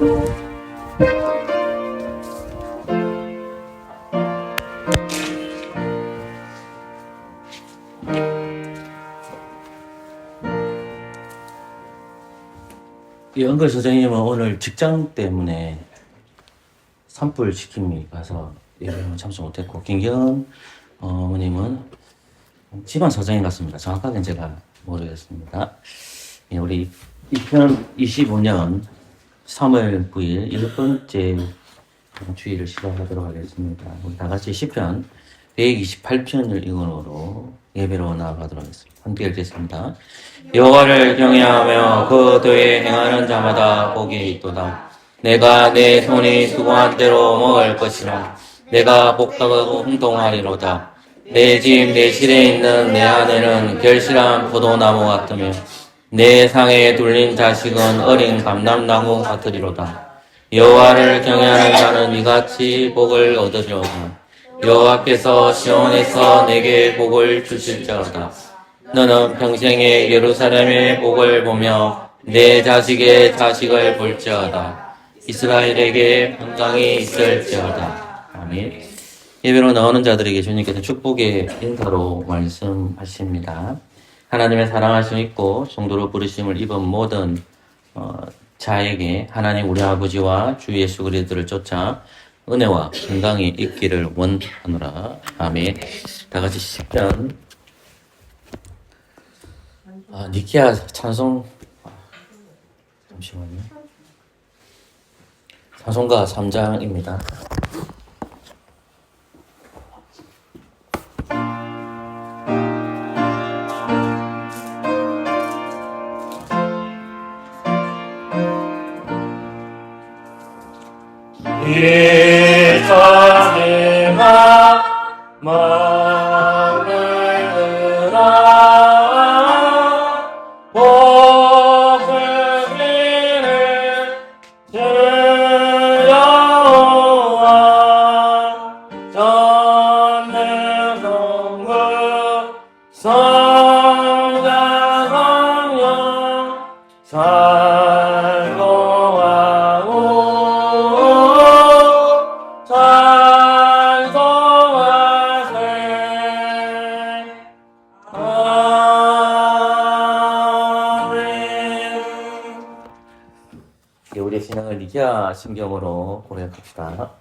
연글 선생님은 오늘 직장 때문에 산불 지킴이 가서 예배는 참석 못했고, 김경 어머님은 집안 사정인 것 같습니다. 정확하게는 제가 모르겠습니다. 예, 우리 2025년 3월 9일 10번째 주일을 시작하도록 하겠습니다. 우리 다 같이 시편 128편을 이건으로 예배로 나아가도록 하겠습니다. 함께 읽겠습니다. 여호와를 경외하며 그 도에 행하는 자마다 복이 있도다. 내가 내 손이 수고한 대로 먹을 것이라. 내가 복덕하고 흥통하리로다. 내 집 내실에 있는 내 아내는 결실한 포도나무 같으며 내 상에 둘린 자식은 어린 감람나무 같으리로다. 여호와를 경외하는 자는 이같이 복을 얻으리로다. 여호와께서 시온에서 내게 복을 주실지어다. 너는 평생에 예루살렘의 복을 보며 내 자식의 자식을 볼지어다. 이스라엘에게 평강이 있을지어다. 아멘. 예배로 나오는 자들에게 주님께서 축복의 인사로 말씀하십니다. 하나님의 사랑하심 있고 성도로 부르심을 입은 모든 자에게 하나님 우리 아버지와 주 예수 그리스도를 쫓아 은혜와 건강이 있기를 원하노라. 아멘. 다 같이 시편 니케아 찬송 잠시만요. 찬송가 3장입니다. 이사님아 마음을 들어 복을 비는 주 여호와 전능 동국 성자성령 우리의 신앙을 니케아 심경으로 고백합시다.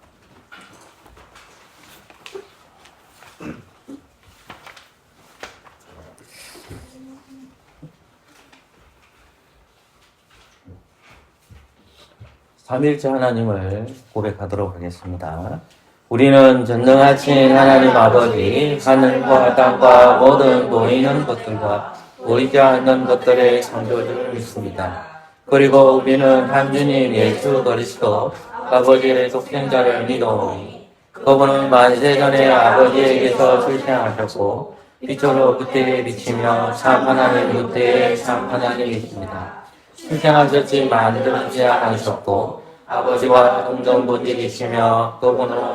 삼일째 하나님을 고백하도록 하겠습니다. 우리는 전능하신 하나님 아버지, 하늘과 땅과 모든 보이는 것들과 보이지 않는 것들의 창조주를 믿습니다. 그리고 우리는 한 주님 예수 그리스도 아버지의 독생자를 믿어오니 그분은 만세전에 아버지에게서 출생하셨고 빛으로 그때에 비치며 참 하나님 그때에 참 하나님이십니다. 출생하셨지만 들지 않으셨고 아버지와 동정부지이시며 그분으로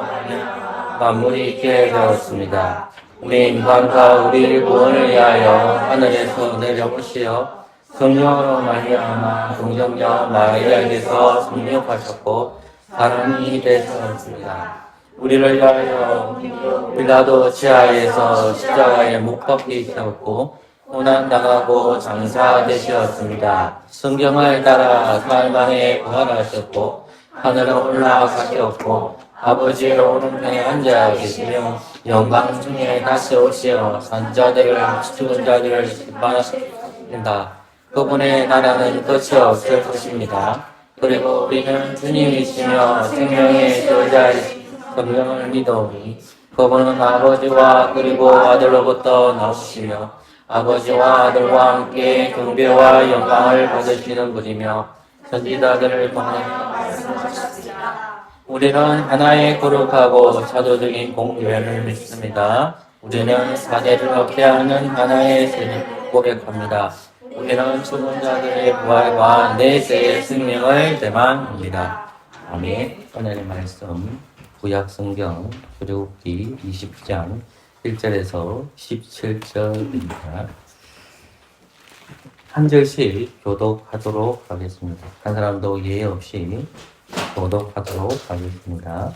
만물이 있게 되었습니다. 우리 인간과 우리 구원을 위하여 하늘에서 내려오시어 성령으로 말미암아 동정녀 마리아에게서 성육하셨고 사람이 되셨습니다. 우리를 위하여 빌라도 지하에서 십자가에 못 박히셨고 고난당하고 장사되셨습니다. 성경을 따라 사흘 만에 부활하셨고 하늘로 올라가셨고 아버지의 오른편에 앉아 계시며 영광 중에 다시 오시어 산자들을 죽은 자들을 심판하십니다. 그분의 나라는 끝이 없을 것입니다. 그리고 우리는 주님이시며 생명의 저자이신 성령을 믿어오니 그분은 아버지와 그리고 아들로부터 나오시며 아버지와 아들과 함께 경배와 영광을 받으시는 분이며 선지자들을 통해 말씀하셨습니다. 우리는 하나의 거룩하고 자도적인 공교회를 믿습니다. 우리는 사대를 얻게 하는 하나의 세력을 고백합니다. 우리는 죽은 자들의 부활과 내세의 생명을 대망합니다. 아멘. 오늘의 말씀 구약성경 출애굽기 20장 1절에서 17절입니다. 한 절씩 교독하도록 하겠습니다. 한 사람도 예의 없이 교독하도록 하겠습니다.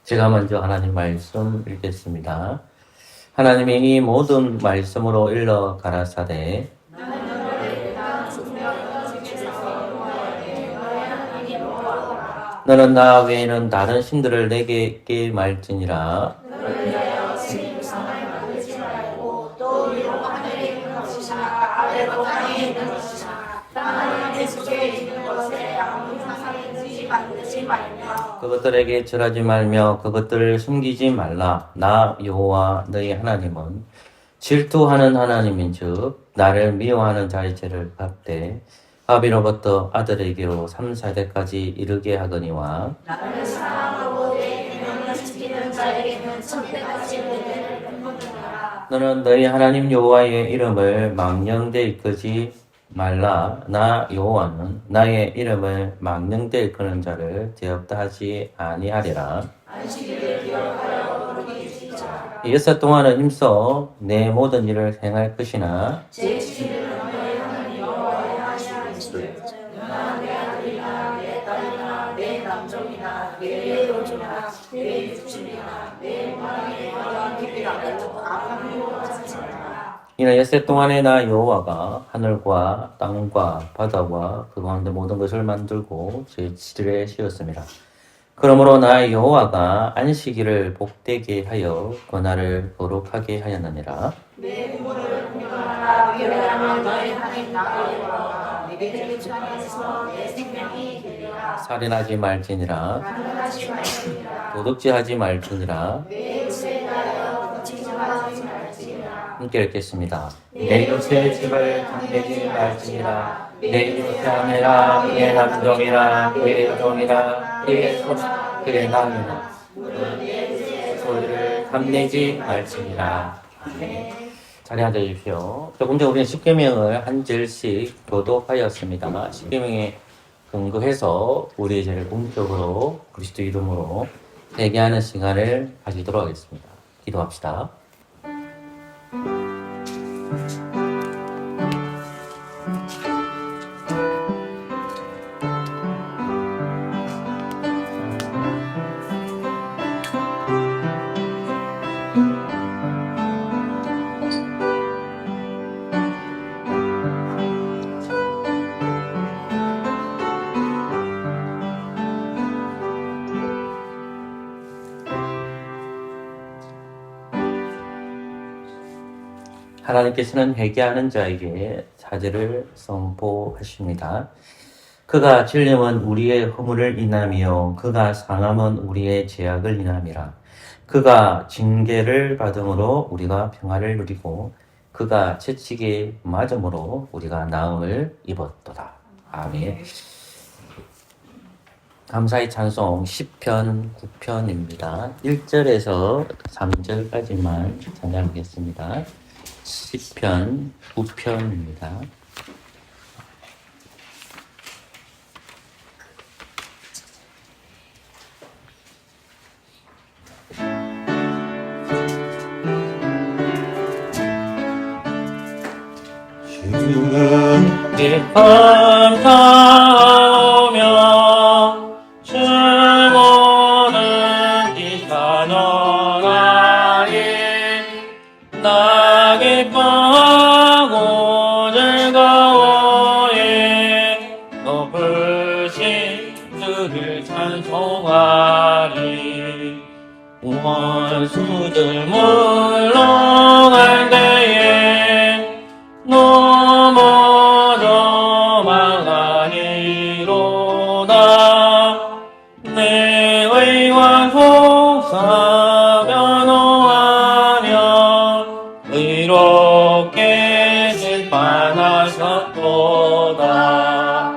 제가 먼저 하나님 말씀 읽겠습니다. 하나님이 이 모든 말씀으로 일러 가라사대 너는 나 외에는 다른 신들을 내게 있게 말지니라. 그것들에게 절하지 말며 그것들을 숨기지 말라. 나 여호와 너희 하나님은 질투하는 하나님인즉 나를 미워하는 자의 죄를 갚되 아비로부터 아들에게로 3, 4대까지 이르게 하거니와 나를 사랑하고 내 계명을 지키는 자에게는 천대까지 은혜를 베푸느니라. 너는 너희 하나님 여호와의 이름을 망령되 일컫지 말라. 나 여호와는 나의 이름을 망령되 일컫는 자를 죄없다 하지 아니하리라. 안식일을 기억하여 부르기 지키자. 이것을 동안은 힘써 내 모든 일을 행할 것이나 제7일은 너희 하나님 여호와의 하시는 너나 내 아들이나 내 딸이나 내 남종이나 내 여종이나 내 육신이나 내 마음에 너와 기비라고 아무도 하지 말라. 이는 엿새 동안에 나 여호와가 하늘과 땅과 바다와 그 가운데 모든 것을 만들고 제7일에 쉬었습니다. 그러므로 나 여호와가 안식일을 복되게 하여 그 날을 거룩하게 하였느니라. 내 부모를 공경하라. 왜냐하면 너희 하나님 나 여호와가 내게 주장해서 내 생명이 되리라. 살인하지 말지니라. 가능하지 말지니라. 도둑질하지 말지니라. 내 옷에 대하여 거짓말하지 말지니라. 함께 읽겠습니다. 내 이웃의 집을 당대지 말지니라. 내 이웃의 아내라 그의 남종이라 그의 여종이라 그의 소나 그의 남이나 소리를 탐내지 말지니라. 자리 앉아주십시오. 조금 전 우리는 십계명을 한 절씩 교독하였습니다. 십계명에 근거해서 우리의 죄를 공적으로 그리스도 이름으로 회개하는 시간을 가지도록 하겠습니다. 기도합시다. 하나님께서는 회개하는 자에게 사죄를 선포하십니다. 그가 진림은 우리의 허물을 인하며 그가 상함은 우리의 죄악을 인함이라. 그가 징계를 받음으로 우리가 평화를 누리고 그가 채찍에 맞음으로 우리가 나음을 입었도다. 아멘. 감사의 찬송 10편 9편입니다. 1절에서 3절까지만 찬양하겠습니다. 10편 9편입니다. 주께 감사하며 주모는 기사노라니 나 기뻐하고 즐거워해 높으신 주를 찬송하리. 원수들 물러갈 때에 넘어져 망하니로다. 내 의와 속사 변호하며 의롭게 심판하셨도다.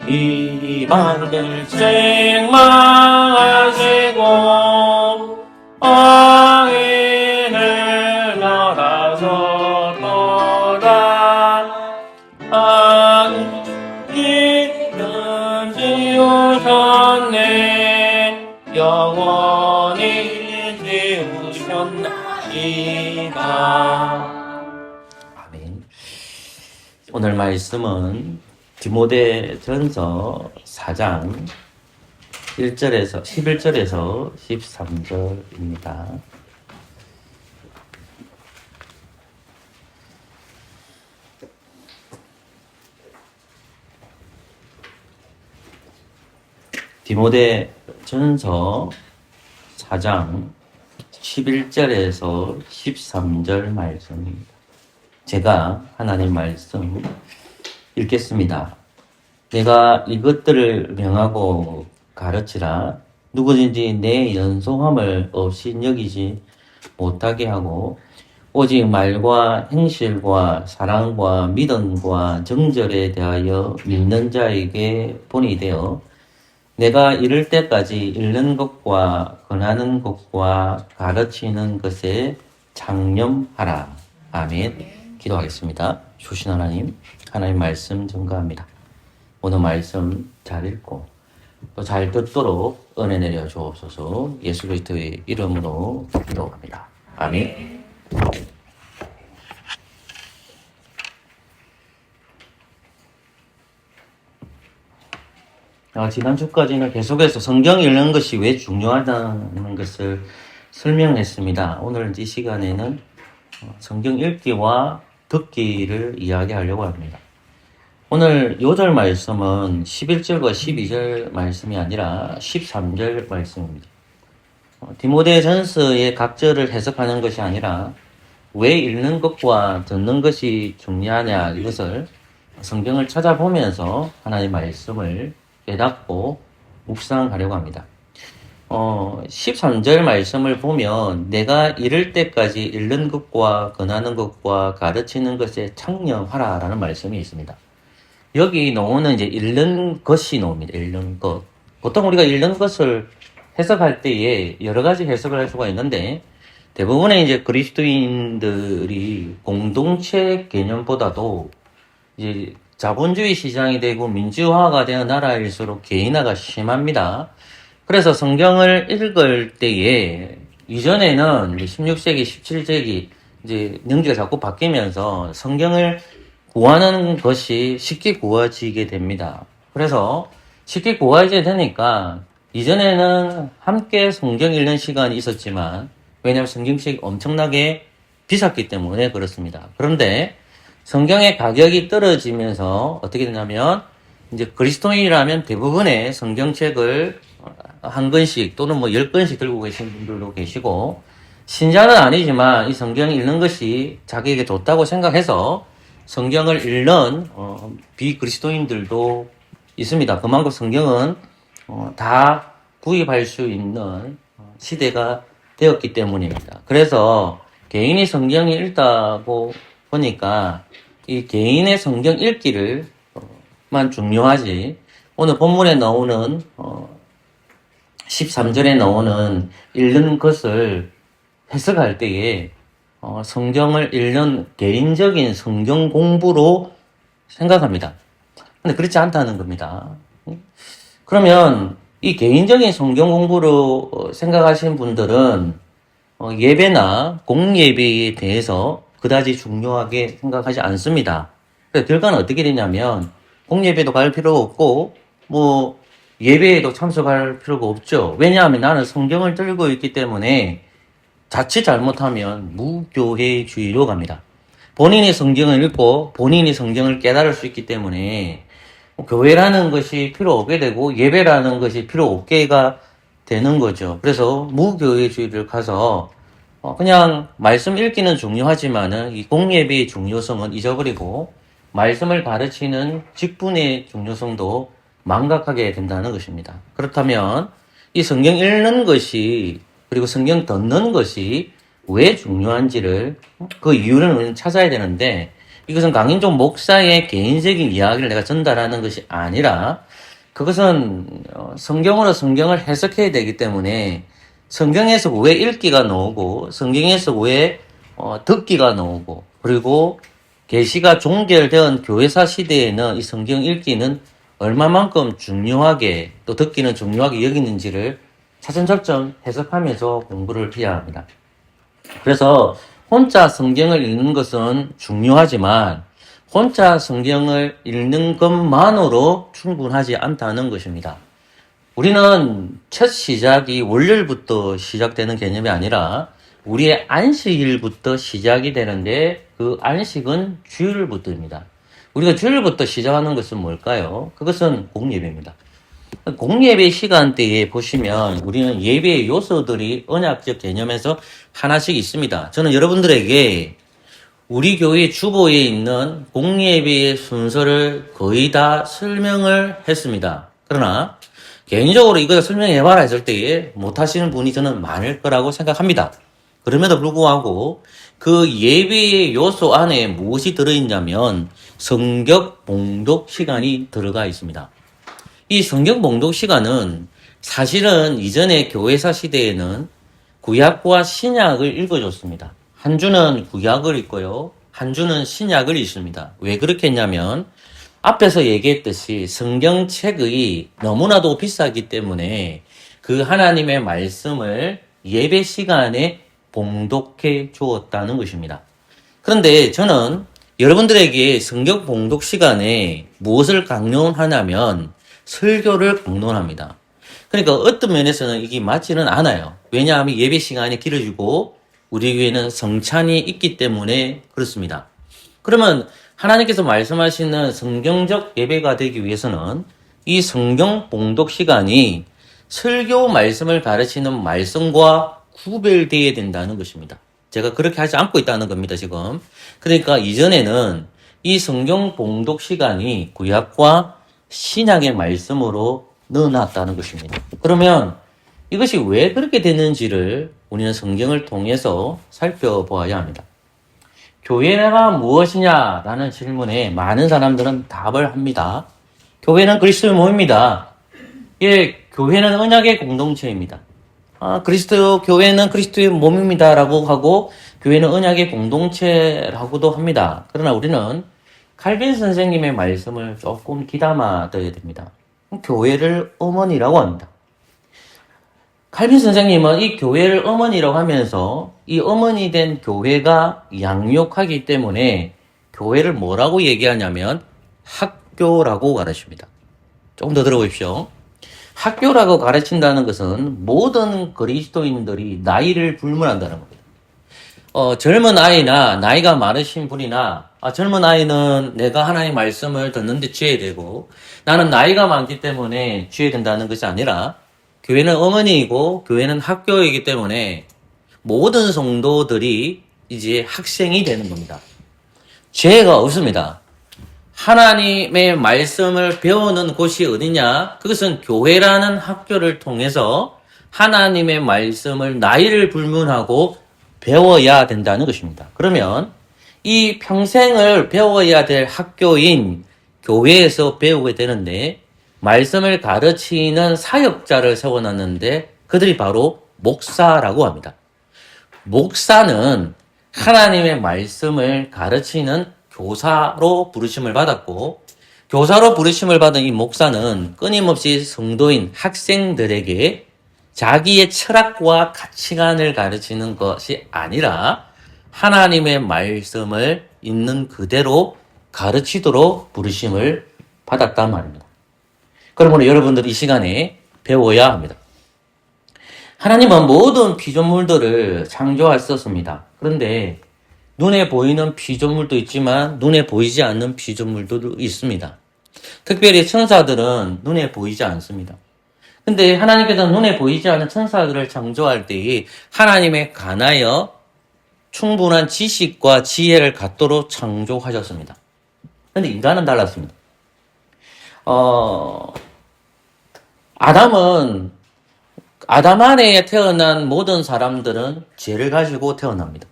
이방들 책망하시고 악인을 멸하셨도다. 악인은 지우셨네 영원히 지우셨나이다. 아멘. 오늘 말씀은 디모데전서 4장 11절에서 13절입니다. 디모데전서 4장 11절에서 13절 말씀입니다. 제가 하나님 말씀 읽겠습니다. 내가 이것들을 명하고 가르치라. 누구든지 내 연소함을 없이 여기지 못하게 하고 오직 말과 행실과 사랑과 믿음과 정절에 대하여 믿는 자에게 본이 되어 내가 이를 때까지 읽는 것과 권하는 것과 가르치는 것에 장념하라. 아멘. 기도하겠습니다. 주신 하나님, 하나님 말씀 증거합니다. 오늘 말씀 잘 읽고 또 잘 듣도록 은혜 내려 주옵소서. 예수 그리스도의 이름으로 기도합니다. 아멘. 지난주까지는 계속해서 성경 읽는 것이 왜 중요하다는 것을 설명했습니다. 오늘 이 시간에는 성경 읽기와 듣기를 이야기하려고 합니다. 오늘 요절 말씀은 11절과 12절 말씀이 아니라 13절 말씀입니다. 디모데전서의 각절을 해석하는 것이 아니라 왜 읽는 것과 듣는 것이 중요하냐 이것을 성경을 찾아보면서 하나님의 말씀을 깨닫고 묵상하려고 합니다. 13절 말씀을 보면 내가 이를 때까지 읽는 것과 권하는 것과 가르치는 것에 창념하라 라는 말씀이 있습니다. 여기 나오는 이제 읽는 것이 나옵니다. 읽는 것. 보통 우리가 읽는 것을 해석할 때에 여러 가지 해석을 할 수가 있는데 대부분의 이제 그리스도인들이 공동체 개념보다도 이제 자본주의 시장이 되고 민주화가 되는 나라일수록 개인화가 심합니다. 그래서 성경을 읽을 때에 이전에는 16세기, 17세기 이제 명제가 자꾸 바뀌면서 성경을 구하는 것이 쉽게 구워지게 됩니다. 그래서 쉽게 구워지게 되니까 이전에는 함께 성경 읽는 시간이 있었지만 왜냐하면 성경책이 엄청나게 비쌌기 때문에 그렇습니다. 그런데 성경의 가격이 떨어지면서 어떻게 되냐면 이제 그리스도인이라면 대부분의 성경책을 한 권씩 또는 뭐 10권씩 들고 계신 분들도 계시고 신자는 아니지만 이 성경 읽는 것이 자기에게 좋다고 생각해서 성경을 읽는 비그리스도인들도 있습니다. 그만큼 성경은 다 구입할 수 있는 시대가 되었기 때문입니다. 그래서 개인이 성경을 읽다고 보니까 이 개인의 성경 읽기를 만 중요하지 오늘 본문에 나오는 13절에 나오는 읽는 것을 해석할 때에 성경을 읽는 개인적인 성경 공부로 생각합니다. 근데 그렇지 않다는 겁니다. 그러면 이 개인적인 성경 공부로 생각하시는 분들은 예배나 공예배에 대해서 그다지 중요하게 생각하지 않습니다. 그래서 결과는 어떻게 되냐면 공예배도 갈 필요가 없고 뭐 예배에도 참석할 필요가 없죠. 왜냐하면 나는 성경을 들고 있기 때문에 자칫 잘못하면 무교회주의로 갑니다. 본인이 성경을 읽고 본인이 성경을 깨달을 수 있기 때문에 교회라는 것이 필요 없게 되고 예배라는 것이 필요 없게가 되는 거죠. 그래서 무교회주의를 가서 그냥 말씀 읽기는 중요하지만은 이 공예배의 중요성은 잊어버리고 말씀을 가르치는 직분의 중요성도 망각하게 된다는 것입니다. 그렇다면 이 성경 읽는 것이 그리고 성경 듣는 것이 왜 중요한지를 그 이유를 우리는 찾아야 되는데 이것은 강인종 목사의 개인적인 이야기를 내가 전달하는 것이 아니라 그것은 성경으로 성경을 해석해야 되기 때문에 성경에서 왜 읽기가 나오고 성경에서 왜 듣기가 나오고 그리고 계시가 종결된 교회사 시대에는 이 성경 읽기는 얼마만큼 중요하게 또 듣기는 중요하게 여기는지를 차선점점 해석하면서 공부를 해야 합니다. 그래서 혼자 성경을 읽는 것은 중요하지만 혼자 성경을 읽는 것만으로 충분하지 않다는 것입니다. 우리는 첫 시작이 월요일부터 시작되는 개념이 아니라 우리의 안식일부터 시작이 되는데 그 안식은 주일부터입니다. 우리가 주일부터 시작하는 것은 뭘까요? 그것은 공예배입니다. 공예배 시간대에 보시면 우리는 예배의 요소들이 언약적 개념에서 하나씩 있습니다. 저는 여러분들에게 우리 교회 주보에 있는 공예배의 순서를 거의 다 설명을 했습니다. 그러나 개인적으로 이걸 설명해봐라 했을 때에 못하시는 분이 저는 많을 거라고 생각합니다. 그럼에도 불구하고 그 예배의 요소 안에 무엇이 들어있냐면 성경 봉독 시간이 들어가 있습니다. 이 성경 봉독 시간은 사실은 이전의 교회사 시대에는 구약과 신약을 읽어줬습니다. 한 주는 구약을 읽고요, 한 주는 신약을 읽습니다. 왜 그렇게 했냐면 앞에서 얘기했듯이 성경책이 너무나도 비싸기 때문에 그 하나님의 말씀을 예배 시간에 봉독해 주었다는 것입니다. 그런데 저는 여러분들에게 성경 봉독 시간에 무엇을 강론하냐면 설교를 강론합니다. 그러니까 어떤 면에서는 이게 맞지는 않아요. 왜냐하면 예배 시간이 길어지고 우리 교회는 성찬이 있기 때문에 그렇습니다. 그러면 하나님께서 말씀하시는 성경적 예배가 되기 위해서는 이 성경 봉독 시간이 설교 말씀을 가르치는 말씀과 구별되어야 된다는 것입니다. 제가 그렇게 하지 않고 있다는 겁니다, 지금. 그러니까 이전에는 이 성경 봉독 시간이 구약과 신약의 말씀으로 넣어놨다는 것입니다. 그러면 이것이 왜 그렇게 됐는지를 우리는 성경을 통해서 살펴보아야 합니다. 교회가 무엇이냐라는 질문에 많은 사람들은 답을 합니다. 교회는 그리스도의 몸입니다. 예, 교회는 언약의 공동체입니다. 교회는 그리스도의 몸입니다라고 하고 교회는 언약의 공동체라고도 합니다. 그러나 우리는 칼빈 선생님의 말씀을 조금 귀담아 들어야 됩니다. 교회를 어머니라고 합니다. 칼빈 선생님은 이 교회를 어머니라고 하면서 이 어머니 된 교회가 양육하기 때문에 교회를 뭐라고 얘기하냐면 학교라고 가르칩니다. 조금 더 들어보십시오. 학교라고 가르친다는 것은 모든 그리스도인들이 나이를 불문한다는 겁니다. 젊은 아이나 나이가 많으신 분이나 젊은 아이는 내가 하나님 말씀을 듣는데 쥐어야 되고 나는 나이가 많기 때문에 쥐어야 된다는 것이 아니라 교회는 어머니이고 교회는 학교이기 때문에 모든 성도들이 이제 학생이 되는 겁니다. 죄가 없습니다. 하나님의 말씀을 배우는 곳이 어디냐? 그것은 교회라는 학교를 통해서 하나님의 말씀을 나이를 불문하고 배워야 된다는 것입니다. 그러면 이 평생을 배워야 될 학교인 교회에서 배우게 되는데 말씀을 가르치는 사역자를 세워놨는데 그들이 바로 목사라고 합니다. 목사는 하나님의 말씀을 가르치는 교사로 부르심을 받았고 교사로 부르심을 받은 이 목사는 끊임없이 성도인 학생들에게 자기의 철학과 가치관을 가르치는 것이 아니라 하나님의 말씀을 있는 그대로 가르치도록 부르심을 받았단 말입니다. 그러므로 여러분들 이 시간에 배워야 합니다. 하나님은 모든 피조물들을 창조하셨습니다. 그런데 눈에 보이는 피조물도 있지만 눈에 보이지 않는 피조물도 있습니다. 특별히 천사들은 눈에 보이지 않습니다. 근데 하나님께서 눈에 보이지 않는 천사들을 창조할 때에 하나님에 관하여 충분한 지식과 지혜를 갖도록 창조하셨습니다. 근데 인간은 달랐습니다. 아담 안에 태어난 모든 사람들은 죄를 가지고 태어납니다.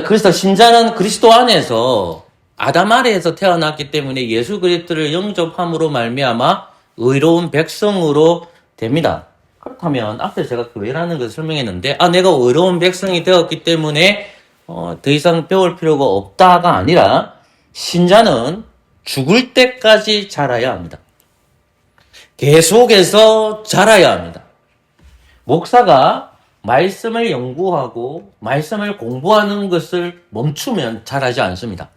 그래서 신자는 그리스도 안에서 아담 아래에서 태어났기 때문에 예수 그리스도를 영접함으로 말미암아 의로운 백성으로 됩니다. 그렇다면 앞에 제가 교회라는 것을 설명했는데 내가 의로운 백성이 되었기 때문에 더 이상 배울 필요가 없다가 아니라 신자는 죽을 때까지 자라야 합니다. 계속해서 자라야 합니다. 목사가 말씀을 연구하고 말씀을 공부하는 것을 멈추면 자라지 않습니다.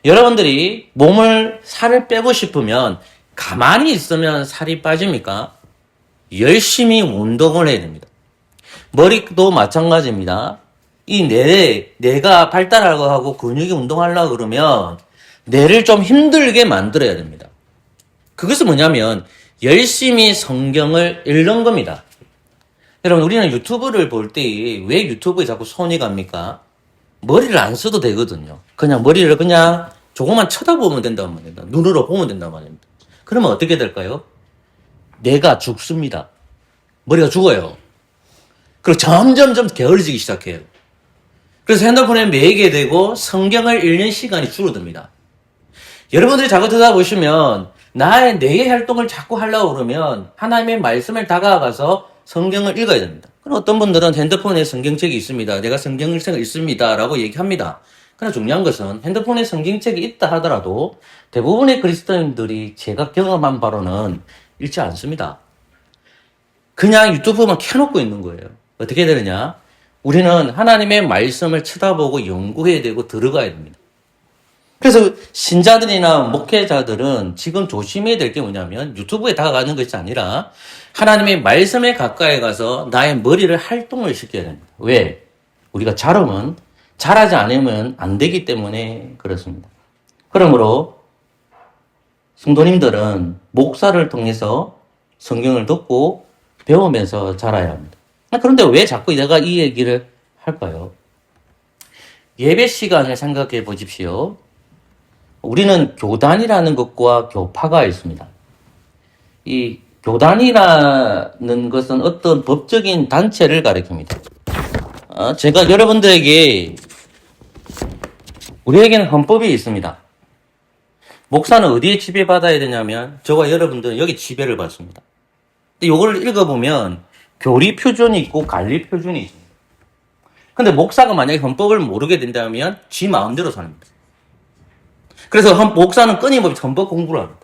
여러분들이 살을 빼고 싶으면 가만히 있으면 살이 빠집니까? 열심히 운동을 해야 됩니다. 머리도 마찬가지입니다. 이 뇌가 발달하고 하고 근육이 운동하려고 그러면 뇌를 좀 힘들게 만들어야 됩니다. 그것은 뭐냐면 열심히 성경을 읽는 겁니다. 여러분, 우리는 유튜브를 볼 때 왜 유튜브에 자꾸 손이 갑니까? 머리를 안 써도 되거든요. 그냥 머리를 그냥 조금만 쳐다보면 된단 말입니다. 눈으로 보면 된단 말입니다. 그러면 어떻게 될까요? 뇌가 죽습니다. 머리가 죽어요. 그리고 점점점 게을러지기 시작해요. 그래서 핸드폰에 매이게 되고 성경을 읽는 시간이 줄어듭니다. 여러분들이 자꾸 들여다보시면 나의 뇌의 활동을 자꾸 하려고 그러면 하나님의 말씀을 다가가서 성경을 읽어야 됩니다. 그럼 어떤 분들은 핸드폰에 성경책이 있습니다. 내가 성경을 읽습니다. 라고 얘기합니다. 그러나 중요한 것은 핸드폰에 성경책이 있다 하더라도 대부분의 그리스도인들이 제가 경험한 바로는 읽지 않습니다. 그냥 유튜브만 켜놓고 있는 거예요. 어떻게 되느냐? 우리는 하나님의 말씀을 쳐다보고 연구해야 되고 들어가야 됩니다. 그래서 신자들이나 목회자들은 지금 조심해야 될 게 뭐냐면 유튜브에 다가가는 것이 아니라 하나님의 말씀에 가까이 가서 나의 머리를 활동을 시켜야 됩니다. 왜? 우리가 잘하지 않으면 안 되기 때문에 그렇습니다. 그러므로 성도님들은 목사를 통해서 성경을 듣고 배우면서 자라야 합니다. 그런데 왜 자꾸 내가 이 얘기를 할까요? 예배 시간을 생각해 보십시오. 우리는 교단이라는 것과 교파가 있습니다. 이 교단이라는 것은 어떤 법적인 단체를 가리킵니다. 제가 여러분들에게 우리에게는 헌법이 있습니다. 목사는 어디에 지배받아야 되냐면 저와 여러분들은 여기 지배를 받습니다. 근데 이걸 읽어보면 교리 표준이 있고 관리 표준이 있습니다. 근데 목사가 만약에 헌법을 모르게 된다면 지 마음대로 삽니다. 그래서 목사는 끊임없이 헌법 공부를 합니다.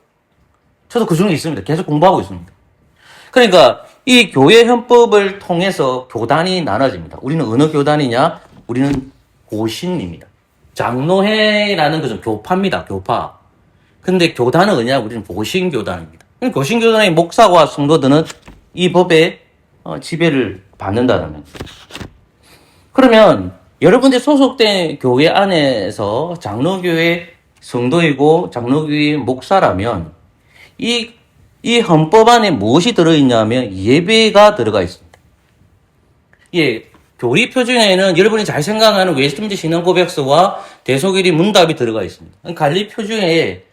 저도 그 중에 있습니다. 계속 공부하고 있습니다. 그러니까 이 교회 헌법을 통해서 교단이 나눠집니다. 우리는 어느 교단이냐? 우리는 고신입니다. 장로회라는 것은 교파입니다. 교파. 근데 교단은 뭐냐? 우리는 고신교단입니다. 고신교단의 목사와 성도들은 이 법에 지배를 받는다는 그러면 여러분들이 소속된 교회 안에서 장로교회 성도이고 장로교회 목사라면 이 헌법 안에 무엇이 들어있냐면 예배가 들어가 있습니다. 예, 교리 표준에는 여러분이 잘 생각하는 웨스트민스터 신앙고백서와 대속일이 문답이 들어가 있습니다. 관리 표준에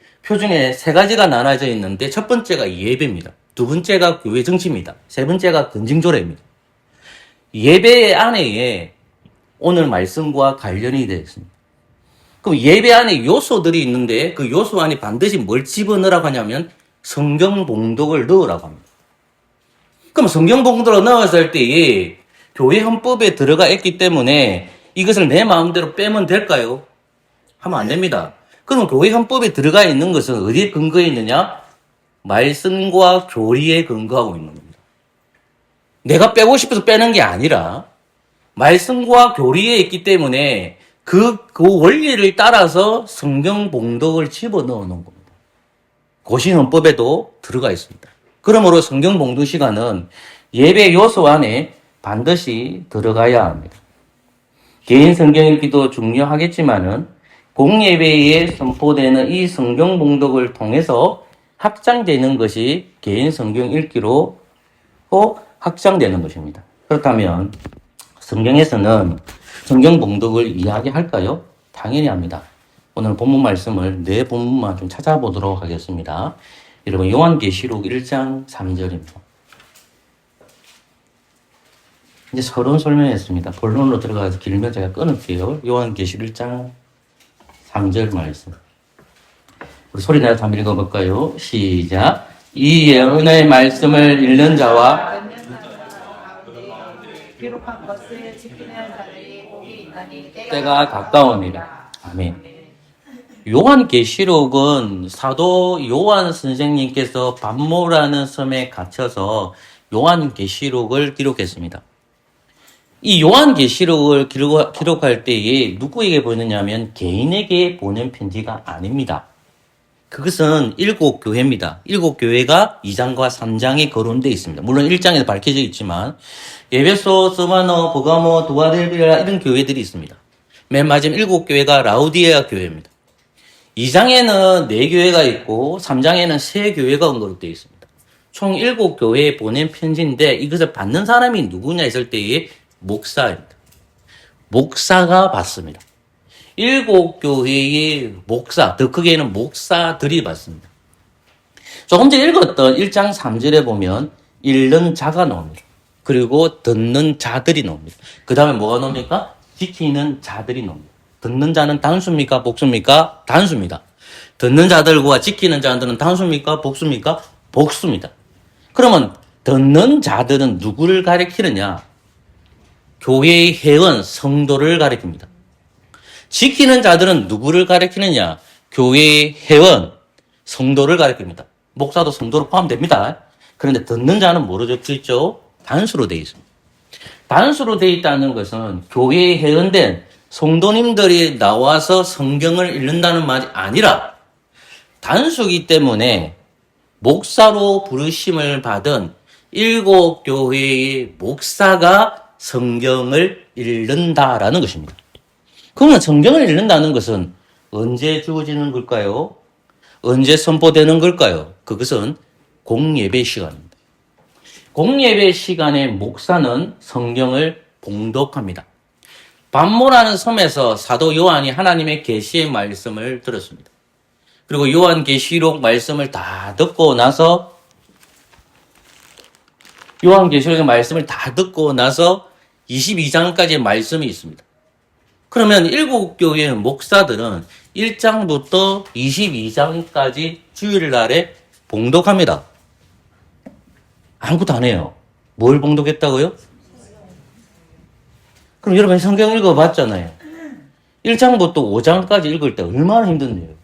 세 가지가 나눠져 있는데 첫 번째가 예배입니다. 두 번째가 교회 정치입니다. 세 번째가 건징조례입니다. 예배 안에 오늘 말씀과 관련이 되어 있습니다. 그럼 예배 안에 요소들이 있는데 그 요소 안에 반드시 뭘 집어넣으라고 하냐면 성경 봉독을 넣으라고 합니다. 그럼 성경 봉독을 넣었을 때에 교회 헌법에 들어가 있기 때문에 이것을 내 마음대로 빼면 될까요? 하면 안 됩니다. 그럼 교회 헌법에 들어가 있는 것은 어디에 근거해 있느냐? 말씀과 교리에 근거하고 있는 겁니다. 내가 빼고 싶어서 빼는 게 아니라 말씀과 교리에 있기 때문에 그 원리를 따라서 성경 봉독을 집어넣어 놓은 겁니다. 고신헌법에도 들어가 있습니다. 그러므로 성경 봉독 시간은 예배 요소 안에 반드시 들어가야 합니다. 개인 성경 읽기도 중요하겠지만은 공예배에 선포되는 이 성경 봉독을 통해서 확장되는 것이 개인 성경 읽기로 확장되는 것입니다. 그렇다면 성경에서는 성경 봉독을 이야기할까요? 당연히 합니다. 오늘 본문 말씀을 네 본문만 좀 찾아보도록 하겠습니다. 여러분 요한계시록 1장 3절입니다. 이제 서론 설명했습니다. 본론으로 들어가서 길면 제가 끊을게요. 요한계시록 1장 3절 말씀. 우리 소리 내서 한번 읽어볼까요? 시작. 이 예언의 말씀을 읽는 자와 기록한 것을 지키는 자들이 복이 있나니 때가 가까우니라. 아멘. 요한계시록은 사도 요한 선생님께서 반모라는 섬에 갇혀서 요한계시록을 기록했습니다. 이 요한계시록을 기록할 때에 누구에게 보내냐면 개인에게 보낸 편지가 아닙니다. 그것은 7교회입니다. 7교회가 2장과 3장에 거론되어 있습니다. 물론 1장에도 밝혀져 있지만 에베소, 스바너, 버가모, 두아델비라 이런 교회들이 있습니다. 맨 마지막 7교회가 라우디에아 교회입니다. 2장에는 4교회가 있고 3장에는 3교회가 언급되어 있습니다. 총 7교회에 보낸 편지인데 이것을 받는 사람이 누구냐 했을 때의 목사입니다. 목사가 받습니다. 7교회의 목사, 더 크게는 목사들이 받습니다. 조금 전에 읽었던 1장 3절에 보면 읽는 자가 나옵니다. 그리고 듣는 자들이 나옵니다. 그 다음에 뭐가 나옵니까? 지키는 자들이 나옵니다. 듣는 자는 단수입니까? 복수입니까? 단수입니다. 듣는 자들과 지키는 자들은 단수입니까? 복수입니까? 복수입니다. 그러면 듣는 자들은 누구를 가리키느냐? 교회의 회원, 성도를 가리킵니다. 지키는 자들은 누구를 가리키느냐? 교회의 회원, 성도를 가리킵니다. 목사도 성도로 포함됩니다. 그런데 듣는 자는 뭐로 적혀 있죠? 단수로 되어 있습니다. 단수로 되어 있다는 것은 교회에 회원된 성도님들이 나와서 성경을 읽는다는 말이 아니라 단수이기 때문에 목사로 부르심을 받은 7교회의 목사가 성경을 읽는다라는 것입니다. 그러면 성경을 읽는다는 것은 언제 주어지는 걸까요? 언제 선포되는 걸까요? 그것은 공예배 시간입니다. 공예배 시간에 목사는 성경을 봉독합니다. 반모라는 섬에서 사도 요한이 하나님의 계시의 말씀을 들었습니다. 그리고 요한계시록 말씀을 다 듣고 나서 요한계시록의 말씀을 다 듣고 나서 22장까지의 말씀이 있습니다. 그러면 7교회의 목사들은 1장부터 22장까지 주일날에 봉독합니다. 아무것도 안 해요. 뭘 봉독했다고요? 그럼 여러분 성경 읽어봤잖아요. 1장부터 5장까지 읽을 때 얼마나 힘든데요.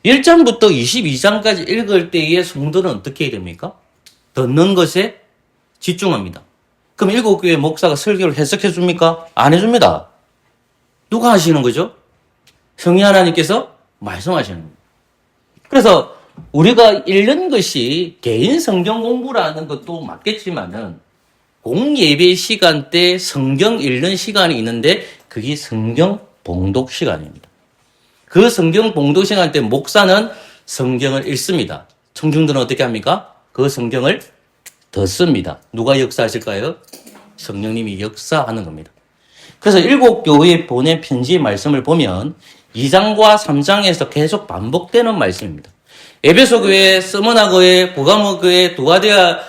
1장부터 22장까지 읽을 때의 성도는 어떻게 해야 됩니까? 듣는 것에 집중합니다. 그럼 7교회 목사가 설교를 해석해 줍니까? 안 해줍니다. 누가 하시는 거죠? 성령 하나님께서 말씀하시는 겁니다. 그래서 우리가 읽는 것이 개인 성경 공부라는 것도 맞겠지만은 공예배 시간 때 성경 읽는 시간이 있는데 그게 성경 봉독 시간입니다. 그 성경 봉독 시간 때 목사는 성경을 읽습니다. 청중들은 어떻게 합니까? 그 성경을 듣습니다. 누가 역사하실까요? 성령님이 역사하는 겁니다. 그래서 7교회에 보낸 편지의 말씀을 보면 2장과 3장에서 계속 반복되는 말씀입니다. 에베소 교회, 스무나 교회, 보가모 교회, 두아데아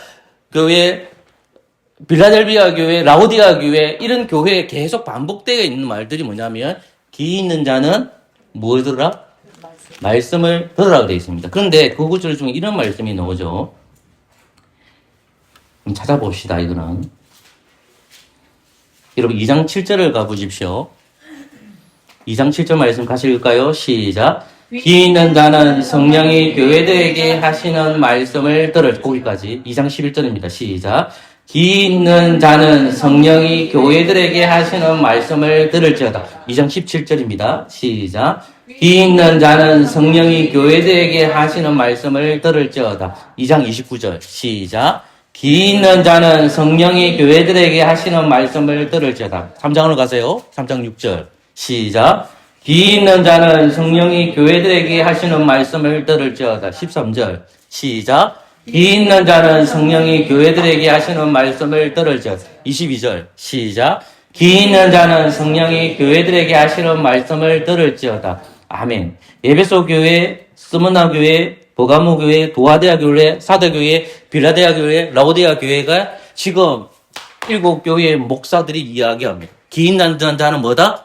교회, 빌라델비아 교회, 라우디아 교회 이런 교회에 계속 반복되어 있는 말들이 뭐냐면 귀 있는 자는 뭘 들으라? 말씀을 들으라고 되어 있습니다. 그런데 그 구절 중에 이런 말씀이 나오죠. 좀 찾아봅시다. 이거는 여러분 2장 7절을 가보십시오. 2장 7절 말씀 같이 읽을까요? 시작. 귀 있는 자는 성령이 교회들에게 하시는 말씀을 들을. 거기까지 2장 11절입니다. 시작. 귀 있는 자는 성령이 교회들에게 하시는 말씀을 들을지어다. 2장 17절입니다. 시작. 귀 있는 자는 성령이 교회들에게 하시는 말씀을 들을지어다. 2장 29절. 시작. 귀 있는 자는 성령이 교회들에게 하시는 말씀을 들을지어다. 3장으로 가세요. 3장 6절. 시작. 귀 있는 자는 성령이 교회들에게 하시는 말씀을 들을지어다. 13절. 시작. 귀 있는 자는 성령이 교회들에게 하시는 말씀을 들을지어다. 22절. 시작. 귀 있는 자는 성령이 교회들에게 하시는 말씀을 들을지어다. 아멘. 에베소 교회, 스무나 교회, 버가모 교회, 두아데아 교회, 사도 교회, 빌라데아 교회, 라오디아 교회가 지금 7교회의 목사들이 이야기합니다. 귀 있는 자는 뭐다?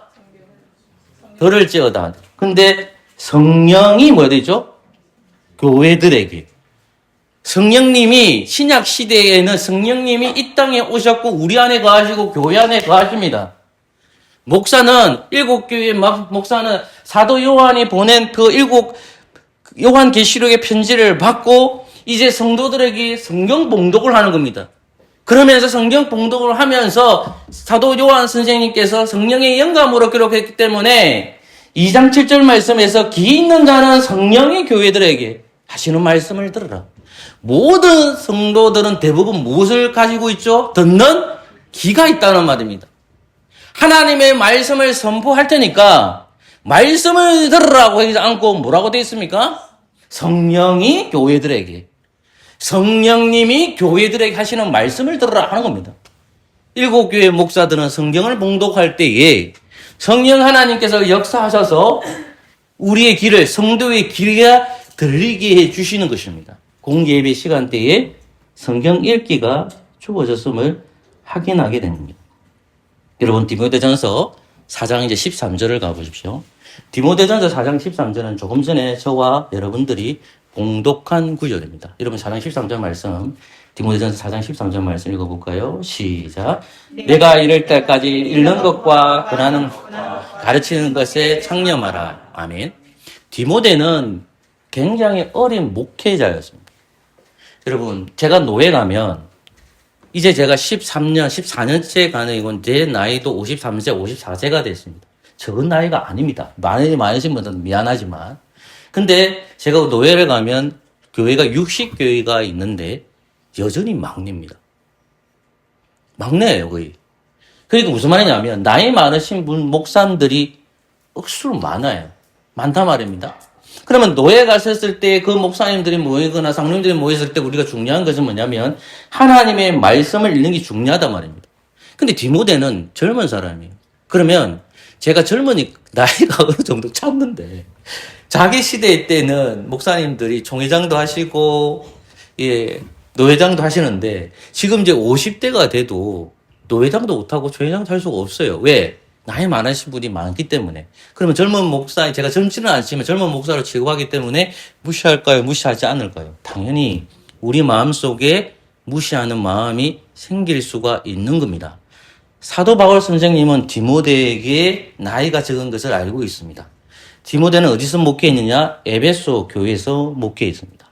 들을지어다. 근데 성령이 뭐야 되죠? 교회들에게. 성령님이 신약 시대에는 성령님이 이 땅에 오셨고 우리 안에 거하시고 교회 안에 거하십니다. 목사는 7교회 목사는 사도 요한이 보낸 그 요한계시록의 편지를 받고 이제 성도들에게 성경 봉독을 하는 겁니다. 그러면서 성경 봉독을 하면서 사도 요한 선생님께서 성령의 영감으로 기록했기 때문에 2장 7절 말씀에서 귀 있는 자는 성령의 교회들에게 하시는 말씀을 들으라. 모든 성도들은 대부분 무엇을 가지고 있죠? 듣는 귀가 있다는 말입니다. 하나님의 말씀을 선포할 테니까 말씀을 들으라고 하지 않고 뭐라고 되어 있습니까? 성령이 교회들에게, 성령님이 교회들에게 하시는 말씀을 들으라 하는 겁니다. 7교회 목사들은 성경을 봉독할 때에 성령 하나님께서 역사하셔서 우리의 귀를, 성도의 귀가 들리게 해 주시는 것입니다. 공예배 시간대에 성경 읽기가 주어졌음을 확인하게 됩니다. 여러분, 디모데전서 4장 이제 13절을 가보십시오. 디모데전서 4장 13절은 조금 전에 저와 여러분들이 봉독한 구절입니다. 여러분, 4장 13절 말씀, 디모데전서 4장 13절 말씀 읽어볼까요? 시작. 내가 이럴 때까지 읽는 것과 권하는 가르치는 것에 창념하라. 아멘. 디모데는 굉장히 어린 목회자였습니다. 여러분, 제가 노예 가면 이제 제가 13년, 14년째 가는 이건 제 나이도 53세, 54세가 됐습니다. 적은 나이가 아닙니다. 나이 많으신 분들은 미안하지만. 근데 제가 노예를 가면 교회가 60교회가 있는데 여전히 막내입니다. 막내예요, 거의. 그러니까 무슨 말이냐면 나이 많으신 분, 목사님들이 억수로 많아요. 많단 말입니다. 그러면 노예 갔었을 때 그 목사님들이 모이거나 상님들이 모였을 때 우리가 중요한 것은 뭐냐면 하나님의 말씀을 읽는 게 중요하단 말입니다. 근데 디모데는 젊은 사람이에요. 그러면 제가 젊으니 나이가 어느 정도 찼는데 자기 시대 때는 목사님들이 총회장도 하시고 예, 노회장도 하시는데 지금 이제 50대가 돼도 노회장도 못하고 총회장도 할 수가 없어요. 왜? 나이 많으신 분이 많기 때문에. 그러면 젊은 목사, 제가 젊지는 않지만 젊은 목사로 취급하기 때문에 무시할까요? 무시하지 않을까요? 당연히 우리 마음속에 무시하는 마음이 생길 수가 있는 겁니다. 사도 바울 선생님은 디모데에게 나이가 적은 것을 알고 있습니다. 디모데는 어디서 목회했느냐? 에베소 교회에서 목회했습니다.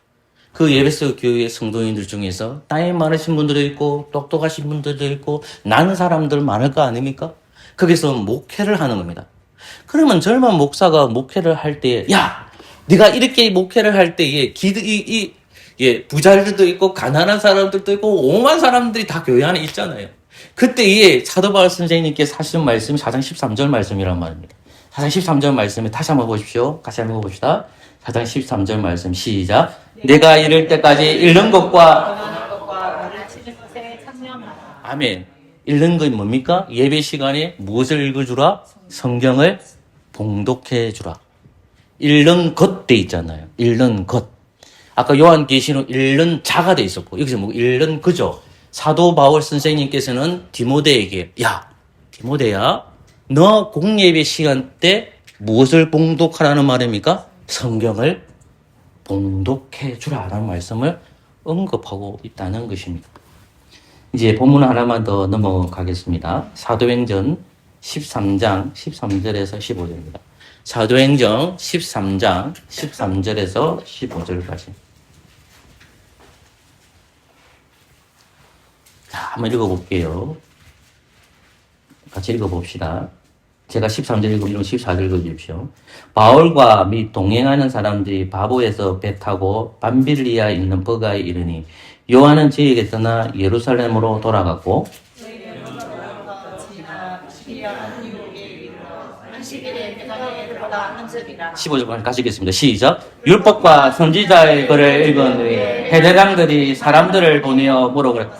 그 에베소 교회 성도인들 중에서 나이 많으신 분들도 있고 똑똑하신 분들도 있고 나는 사람들 많을 거 아닙니까? 거기서 목회를 하는 겁니다. 그러면 젊은 목사가 목회를 할 때, 야, 네가 이렇게 목회를 할 때에 부자들도 있고 가난한 사람들도 있고 오만 사람들이 다 교회 안에 있잖아요. 그때에 사도 바울 선생님께서 하신 말씀이 4장 13절 말씀이란 말입니다. 4장 13절 말씀에 다시 한번 보십시오. 같이 한번 봅시다. 4장 13절 말씀 시작. 내가 이럴 때까지 읽는 것과 가르치는 것에 창념하라. 아멘. 읽는 건 뭡니까? 예배 시간에 무엇을 읽어주라? 성경을 봉독해주라. 읽는 것 돼 있잖아요. 읽는 것. 아까 요한계시록 읽는 자가 돼 있었고 여기서 뭐 읽는 그죠? 사도 바울 선생님께서는 디모데에게 야, 디모데야, 너 공예배 시간 때 무엇을 봉독하라는 말입니까? 성경을 봉독해주라라는 말씀을 언급하고 있다는 것입니다. 이제 본문 하나만 더 넘어가겠습니다. 사도행전 13장 13절에서 15절입니다. 사도행전 13장 13절에서 15절까지. 자, 한번 읽어볼게요. 같이 읽어봅시다. 제가 13절 읽으면 14절 읽어주십시오. 바울과 및 동행하는 사람들이 바보에서 배 타고 밤빌리아에 있는 버가에 이르니 요한은 저에게 떠나 예루살렘으로 돌아갔고 15절까지 같이 읽겠습니다. 시작. 율법과 선지자의 글을 읽은 후에 헤대장들이 사람들을 보내어 물어보라.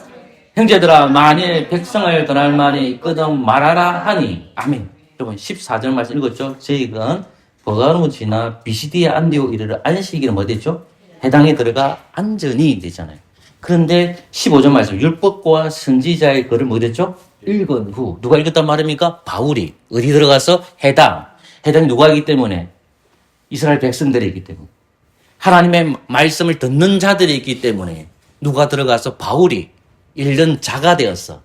형제들아, 만일 백성을 떠날 말이 있거든 말하라 하니. 아멘. 여러분 14절 말씀 읽었죠? 저희가 버가로 지나 비시디아 안디오 이르러 안식일은 뭐 됐죠? 해당에 들어가 안전이 되잖아요. 그런데 15절 말씀 율법과 선지자의 글을 뭐 됐죠? 읽은 후 누가 읽었단 말입니까? 바울이 어디 들어가서 해당이 누가 있기 때문에 이스라엘 백성들이 있기 때문에 하나님의 말씀을 듣는 자들이 있기 때문에 누가 들어가서 바울이 읽는 자가 되어서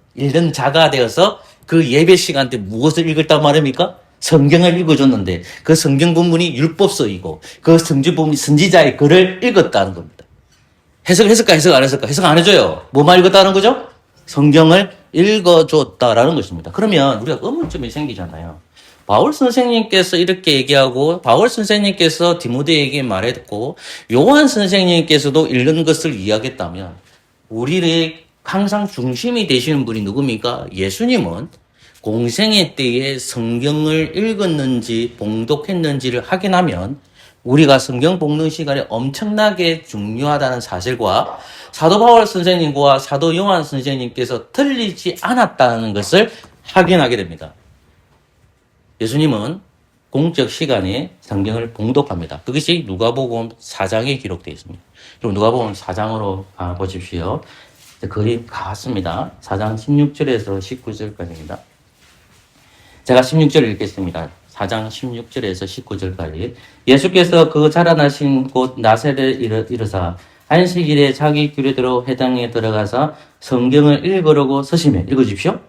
그 예배 시간 때 무엇을 읽었단 말입니까? 성경을 읽어줬는데 그 성경 본문이 율법서이고 그 성경 본문이 선지자의 글을 읽었다는 겁니다. 해석을까? 해석 안 했을까? 해석 안 해줘요. 뭐만 읽었다는 거죠? 성경을 읽어줬다라는 것입니다. 그러면 우리가 의문점이 생기잖아요. 바울 선생님께서 이렇게 얘기하고 바울 선생님께서 디모데에게 말했고 요한 선생님께서도 읽은 것을 이야기했다면 우리의 항상 중심이 되시는 분이 누굽니까? 예수님은 공생의 때에 성경을 읽었는지 봉독했는지를 확인하면 우리가 성경 봉독 시간에 엄청나게 중요하다는 사실과 사도 바울 선생님과 사도 요한 선생님께서 틀리지 않았다는 것을 확인하게 됩니다. 예수님은 공적 시간에 성경을 봉독합니다. 그것이 누가복음 4장에 기록되어 있습니다. 그럼 누가복음 4장으로 가보십시오. 거의 같습니다. 4장 16절에서 19절까지입니다. 제가 16절 읽겠습니다. 4장 16절에서 19절까지. 예수께서 그 자라나신 곳 나사렛에 이르사 안식일에 자기 규례대로 회당에 들어가서 성경을 읽으려고 서시매. 읽어주십시오.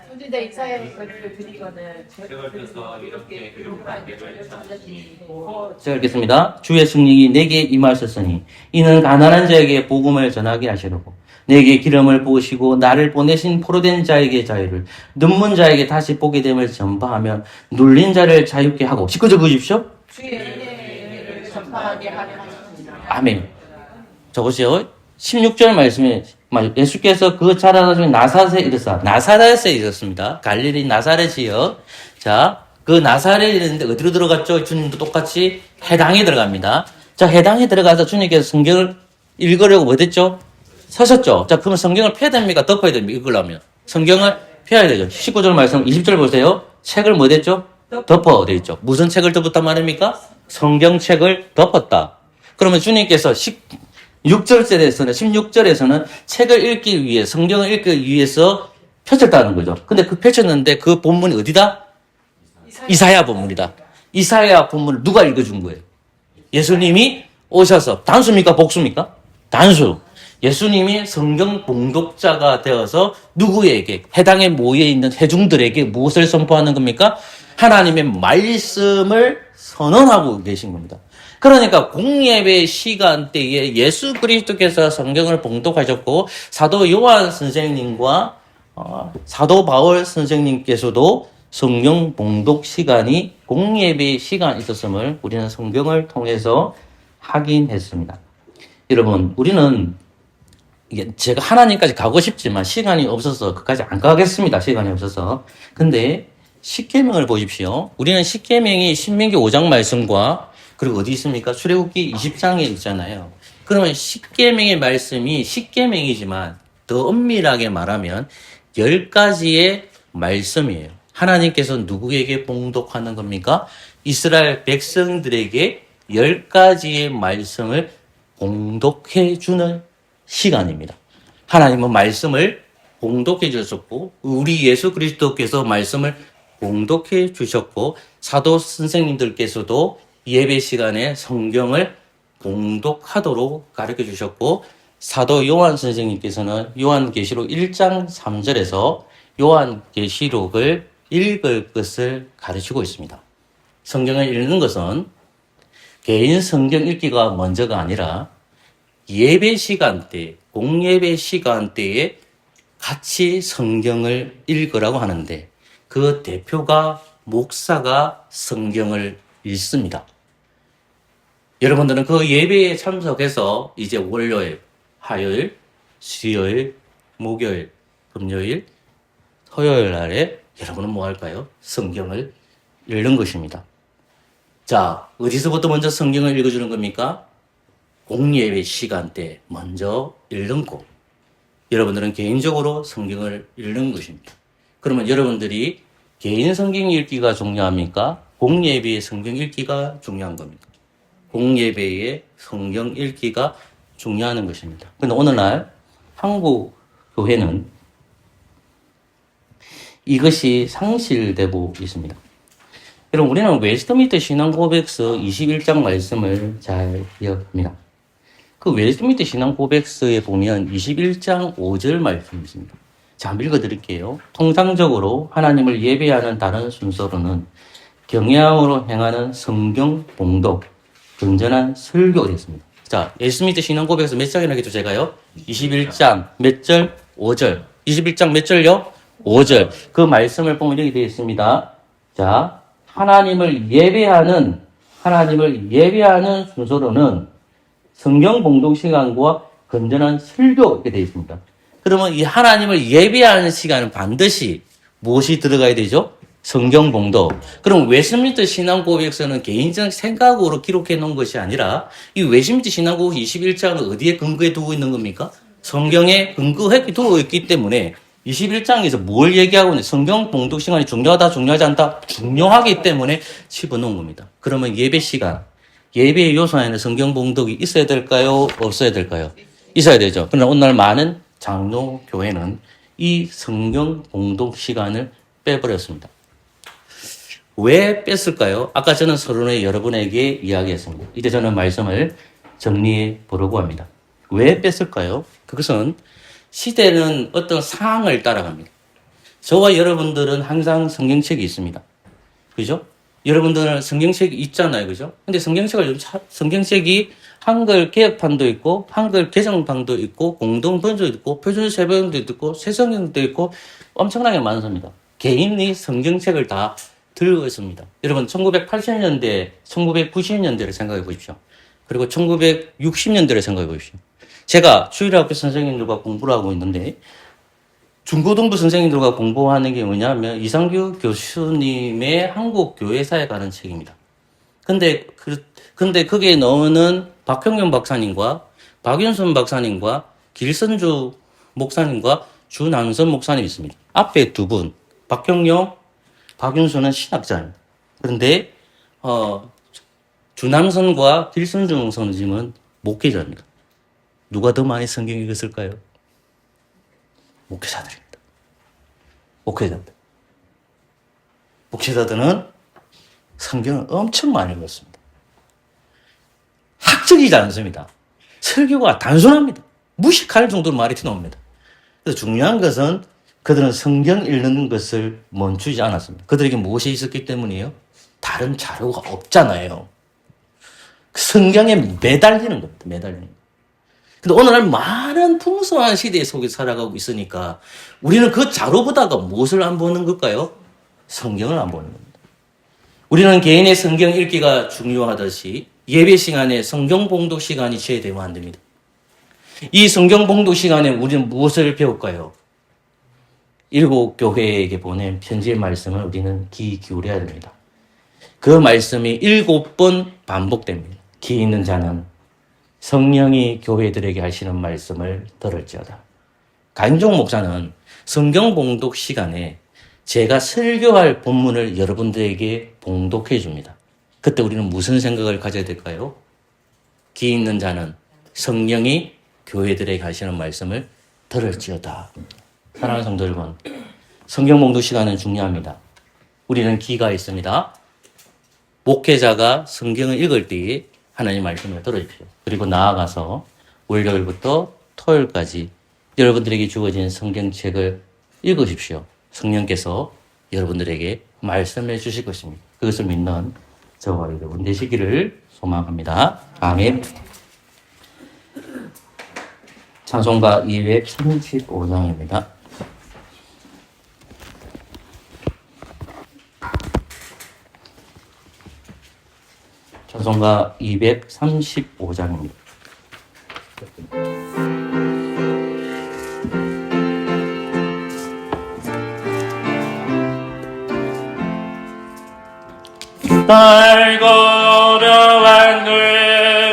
선지자 이사야의 글을 드리거늘 제가 읽겠습니다. 주의 성령이 내게 임하셨으니 이는 가난한 자에게 복음을 전하게 하시려고 내게 기름을 부으시고 나를 보내신 포로된 자에게 자유를 눈먼 자에게 다시 보게 됨을 전파하며 눌린 자를 자유케 하고 19절 보십시오. 주의 은혜를 전파하게 하려 하셨습니다. 아멘. 저보세요. 16절 말씀에 예수께서 그 자라나신 나사렛에 이르사 나사렛에 있었습니다. 갈릴리 나사렛 지역. 자, 그 나사렛에 있는데 어디로 들어갔죠? 주님도 똑같이 회당에 들어갑니다. 자, 회당에 들어가서 주님께서 성경을 읽으려고 뭐 됐죠? 서셨죠? 자, 그러면 성경을 펴야 됩니까? 덮어야 됩니까? 읽으려면. 성경을 펴야 되죠. 19절 말씀, 20절 보세요. 책을 뭐 됐죠? 덮어 되어 있죠. 무슨 책을 덮었단 말입니까? 성경책을 덮었다. 그러면 주님께서 6절에서는, 16절에서는 책을 읽기 위해, 성경을 읽기 위해서 펼쳤다는 거죠. 근데 그 펼쳤는데 그 본문이 어디다? 이사야 본문이다. 이사야 본문을 누가 읽어준 거예요? 예수님이 오셔서. 단수입니까? 복수입니까? 단수. 예수님이 성경 봉독자가 되어서 누구에게, 해당에 모여 있는 회중들에게 무엇을 선포하는 겁니까? 하나님의 말씀을 선언하고 계신 겁니다. 그러니까 공예배 시간대에 예수 그리스도께서 성경을 봉독하셨고 사도 요한 선생님과 사도 바울 선생님께서도 성경 봉독 시간이 공예배 시간이 있었음을 우리는 성경을 통해서 확인했습니다. 여러분, 우리는 이게 제가 하나님까지 가고 싶지만 시간이 없어서 그까지 안 가겠습니다. 시간이 없어서. 근데 십계명을 보십시오. 우리는 십계명이 신명기 5장 말씀과 그리고 어디 있습니까? 출애굽기 20장에 있잖아요. 그러면 십계명의 말씀이 십계명이지만 더 엄밀하게 말하면 10가지의 말씀이에요. 하나님께서 누구에게 봉독하는 겁니까? 이스라엘 백성들에게 10가지의 말씀을 봉독해 주는 시간입니다. 하나님은 말씀을 봉독해 주셨고 우리 예수 그리스도께서 말씀을 봉독해 주셨고 사도 선생님들께서도 예배 시간에 성경을 봉독하도록 가르쳐 주셨고 사도 요한 선생님께서는 요한계시록 1장 3절에서 요한계시록을 읽을 것을 가르치고 있습니다. 성경을 읽는 것은 개인 성경 읽기가 먼저가 아니라 예배 시간대, 공예배 시간대에 같이 성경을 읽으라고 하는데 그 대표가 목사가 성경을 읽습니다. 여러분들은 그 예배에 참석해서 이제 월요일, 화요일, 수요일, 목요일, 금요일, 토요일 날에 여러분은 뭐 할까요? 성경을 읽는 것입니다. 자, 어디서부터 먼저 성경을 읽어주는 겁니까? 공예배 시간대 먼저 읽고 여러분들은 개인적으로 성경을 읽는 것입니다. 그러면 여러분들이 개인 성경 읽기가 중요합니까? 공예배의 성경 읽기가 중요한 겁니까? 공예배의 성경 읽기가 중요한 것입니다. 그런데 오늘날 한국 교회는 이것이 상실되고 있습니다. 여러분, 우리는 웨스트민스터 신앙고백서 21장 말씀을 잘 기억합니다. 그 웨스트민스터 신앙고백서에 보면 21장 5절 말씀이 있습니다. 자, 한번 읽어드릴게요. 통상적으로 하나님을 예배하는 다른 순서로는 경향으로 행하는 성경 봉독, 건전한 설교가 있습니다. 자, 웨스트민스터 신앙고백서 몇 장이나 하겠죠, 제가요? 21장 몇 절? 5절. 21장 몇 절요? 5절. 그 말씀을 보면 이렇게 되어 있습니다. 자, 하나님을 예배하는 순서로는 성경 봉독 시간과 건전한 설교 이렇게 되어 있습니다. 그러면 이 하나님을 예배하는 시간은 반드시 무엇이 들어가야 되죠? 성경 봉독. 그럼 웨스트민스터 신앙고백서는 개인적 생각으로 기록해 놓은 것이 아니라 이 웨스트민스터 신앙고백 21장을 어디에 근거해 두고 있는 겁니까? 성경에 근거해 두고 있기 때문에 21장에서 뭘 얘기하고 있는 성경 봉독 시간이 중요하다, 중요하지 않다? 중요하기 때문에 집어넣은 겁니다. 그러면 예배 시간, 예배의 요소에는 성경 봉독이 있어야 될까요? 없어야 될까요? 있어야 되죠. 그러나 오늘 많은 장로교회는 이 성경 봉독 시간을 빼버렸습니다. 왜 뺐을까요? 아까 저는 서론에 여러분에게 이야기했습니다. 이제 저는 말씀을 정리해 보려고 합니다. 왜 뺐을까요? 그것은 시대는 어떤 상황을 따라갑니다. 저와 여러분들은 항상 성경책이 있습니다. 그죠? 여러분들은 성경책이 있잖아요. 그죠? 근데 성경책이 한글 개혁판도 있고, 한글 개정판도 있고, 공동번역도 있고, 표준 세번역도 있고, 새성경도 있고, 엄청나게 많습니다. 개인이 성경책을 다 들고 있습니다. 여러분, 1980년대, 1990년대를 생각해 보십시오. 그리고 1960년대를 생각해 보십시오. 제가 주일학교 선생님들과 공부를 하고 있는데, 중고등부 선생님들과 공부하는 게 뭐냐면 이상규 교수님의 한국 교회사에 관한 책입니다. 근데 거기에 나오는 박형균 박사님과 박윤선 박사님과 길선주 목사님과 주남선 목사님이 있습니다. 앞에 두 분, 박형용, 박윤선은 신학자입니다. 그런데 주남선과 길선주 목사님은 목회자입니다. 누가 더 많이 성경 읽었을까요? 목회자들입니다. 목회자들은 성경을 엄청 많이 읽었습니다. 학적이지 않습니다. 설교가 단순합니다. 무식할 정도로 말이 튀어나옵니다. 그래서 중요한 것은 그들은 성경 읽는 것을 멈추지 않았습니다. 그들에게 무엇이 있었기 때문이에요? 다른 자료가 없잖아요. 성경에 매달리는 겁니다. 매달리는 것. 근데 오늘날 많은 풍성한 시대 속에 살아가고 있으니까 우리는 그 자료보다가 무엇을 안 보는 걸까요? 성경을 안 보는 겁니다. 우리는 개인의 성경 읽기가 중요하듯이 예배 시간에 성경 봉독 시간이 제외되면 안 됩니다. 이 성경 봉독 시간에 우리는 무엇을 배울까요? 일곱 교회에게 보낸 편지의 말씀을 우리는 귀 기울여야 됩니다. 그 말씀이 7번 반복됩니다. 귀 있는 자는 성령이 교회들에게 하시는 말씀을 들을지어다. 강인종 목사는 성경 봉독 시간에 제가 설교할 본문을 여러분들에게 봉독해 줍니다. 그때 우리는 무슨 생각을 가져야 될까요? 귀 있는 자는 성령이 교회들에게 하시는 말씀을 들을지어다. 사랑하는 성도 여러분, 성경 봉독 시간은 중요합니다. 우리는 귀가 있습니다. 목회자가 성경을 읽을 때 하나님 말씀을 들어주십시오. 그리고 나아가서 월요일부터 토요일까지 여러분들에게 주어진 성경책을 읽으십시오. 성령께서 여러분들에게 말씀해 주실 것입니다. 그것을 믿는 저와 여러분 되시기를 소망합니다. 아멘. 찬송가 235장입니다. 찬송가 235장입니다. 날 걸어간 그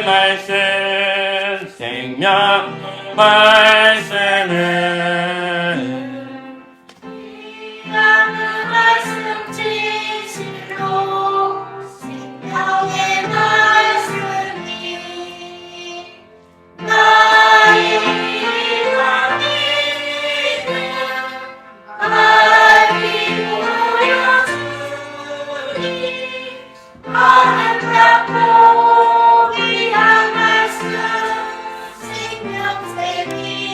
말씀 생명 말씀은 나는 말씀 진실로 생명의 말씀이 나의 믿음 알기 보여주니 아름답고 귀한 말씀 생명샘이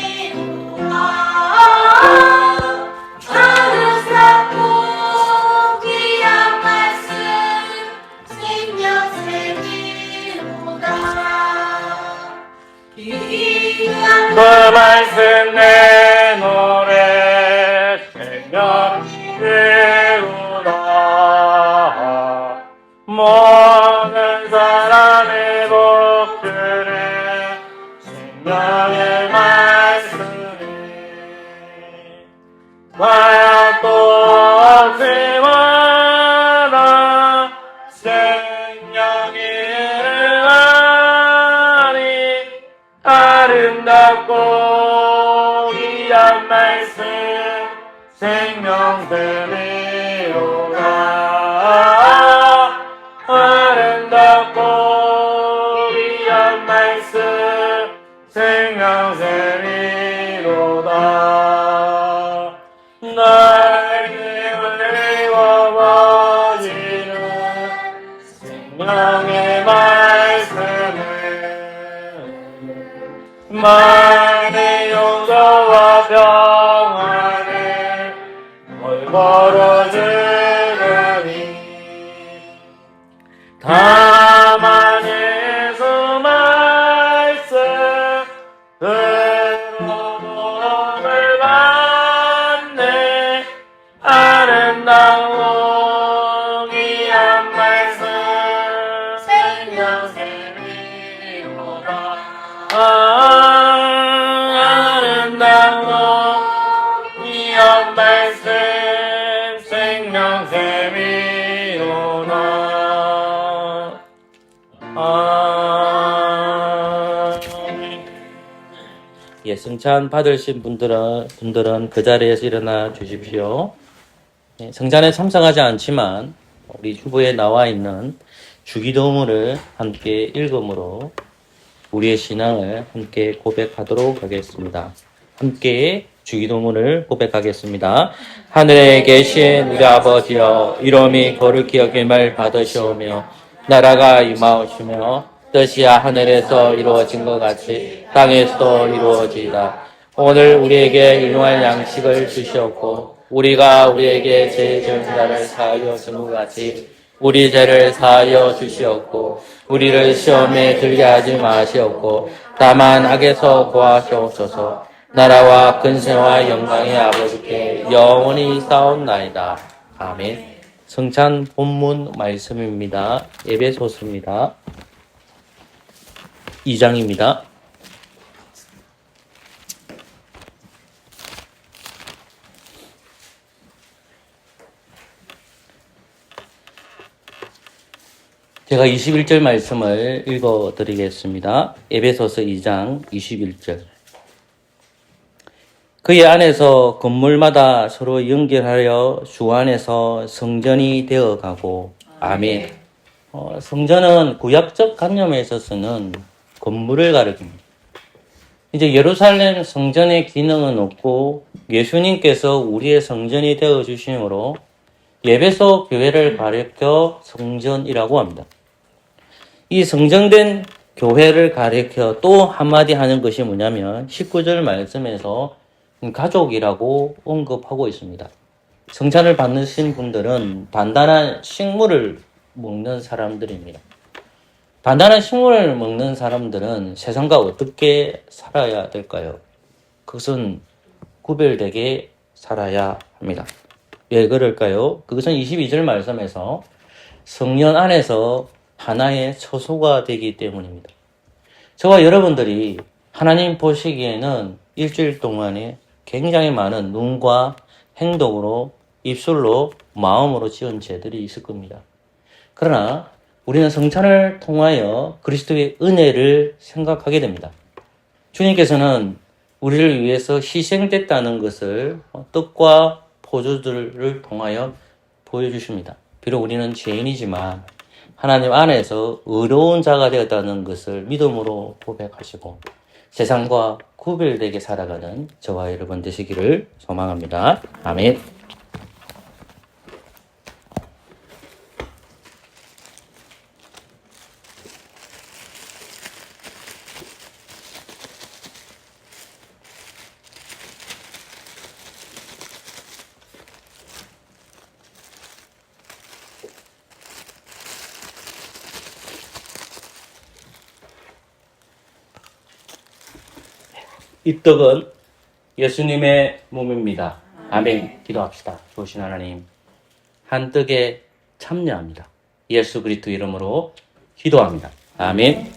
성령의 아름답고 귀한 말씀 생명들이로다. 아름답고 귀한 말씀 생명들이로다. 날 이루어버리는 생명의 말씀을 만의 용서와 평안을 벌어주느니 다만 예수 말씀으로 도움을 받네. 아름다운 귀한 말씀 생명샘이로다. 아름다운 귀한 말씀 생명샘이로다. 예, 승찬 받으신 분들은 그 자리에서 일어나 주십시오. 예, 성찬에 참석하지 않지만 우리 후보에 나와 있는 주기도문을 함께 읽음으로 우리의 신앙을 함께 고백하도록 하겠습니다. 함께 주기도문을 고백하겠습니다. 하늘에 계신 우리 아버지여, 이름이 거룩히 여김을 받으시오며 나라가 임하오시며 뜻이야 하늘에서 이루어진 것 같이 땅에서도 이루어지이다. 오늘 우리에게 일용할 양식을 주시옵고 우리가 우리에게 죄 지은 자를 사하여 준 것 같이 우리 죄를 사하여 주시옵고 우리를 시험에 들게 하지 마시옵고 다만 악에서 구하시옵소서. 나라와 근세와 영광의 아버지께 영원히 싸움나이다. 아멘. 성찬 본문 말씀입니다. 에베소서입니다. 2장입니다. 제가 21절 말씀을 읽어드리겠습니다. 에베소서 2장 21절. 그의 안에서 건물마다 서로 연결하여 주 안에서 성전이 되어가고. 아멘. 성전은 구약적 관념에 있어서는 건물을 가리킵니다. 이제 예루살렘 성전의 기능은 없고 예수님께서 우리의 성전이 되어 주심으로 에베소 교회를 가리켜 성전이라고 합니다. 이 성전된 교회를 가리켜 또 한마디 하는 것이 뭐냐면 19절 말씀에서 가족이라고 언급하고 있습니다. 성찬을 받으신 분들은 단단한 식물을 먹는 사람들입니다. 단단한 식물을 먹는 사람들은 세상과 어떻게 살아야 될까요? 그것은 구별되게 살아야 합니다. 왜 그럴까요? 그것은 22절 말씀에서 성령 안에서 하나의 처소가 되기 때문입니다. 저와 여러분들이 하나님 보시기에는 일주일 동안에 굉장히 많은 눈과 행동으로, 입술로, 마음으로 지은 죄들이 있을 겁니다. 그러나 우리는 성찬을 통하여 그리스도의 은혜를 생각하게 됩니다. 주님께서는 우리를 위해서 희생됐다는 것을 떡과 포도주를 통하여 보여주십니다. 비록 우리는 죄인이지만 하나님 안에서 의로운 자가 되었다는 것을 믿음으로 고백하시고 세상과 구별되게 살아가는 저와 여러분 되시기를 소망합니다. 아멘. 이 떡은 예수님의 몸입니다. 아멘. 기도합시다. 좋으신 하나님, 한 떡에 참여합니다. 예수 그리스도 이름으로 기도합니다. 아멘.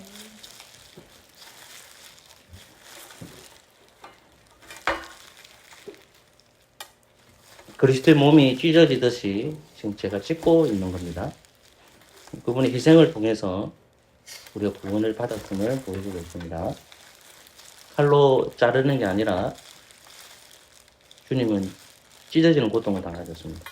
그리스도의 몸이 찢어지듯이 지금 제가 찢고 있는 겁니다. 그분의 희생을 통해서 우리가 구원을 받았음을 보여주고 있습니다. 칼로 자르는 게 아니라 주님은 찢어지는 고통을 당하셨습니다.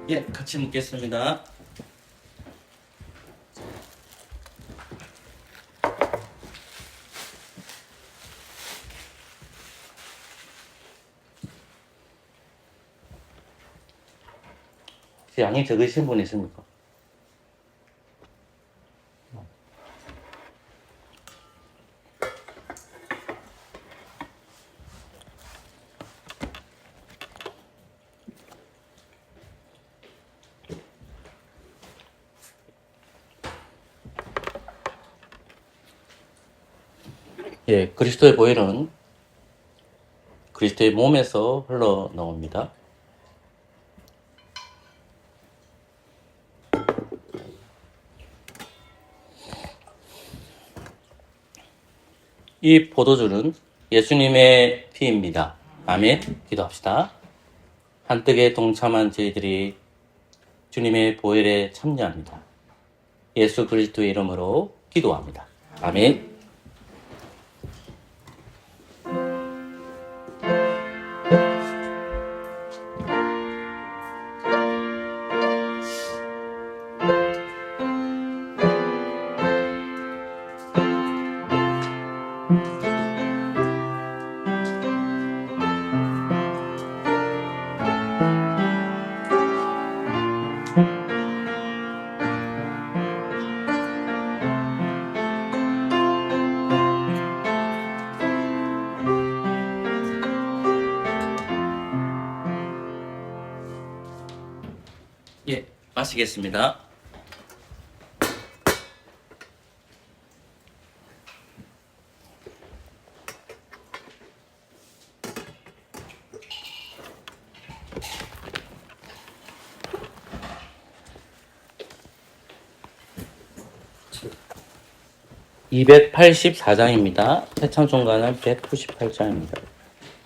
예, 같이 묵겠습니다. 혹시 양이 적으신 분 있습니까? 예, 그리스도의 보혈은 그리스도의 몸에서 흘러나옵니다. 이 포도주는 예수님의 피입니다. 아멘. 기도합시다. 한뜻에 동참한 저희들이 주님의 보혈에 참여합니다. 예수 그리스도의 이름으로 기도합니다. 아멘. 예, 마시겠습니다. (284장입니다) 태창종가는 (198장입니다)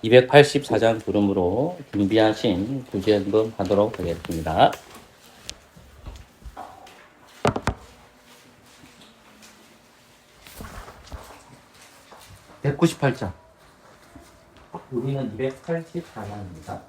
284장 부름으로 준비하신 구제연금 하도록 하겠습니다. (198장) 우리는 (284장입니다)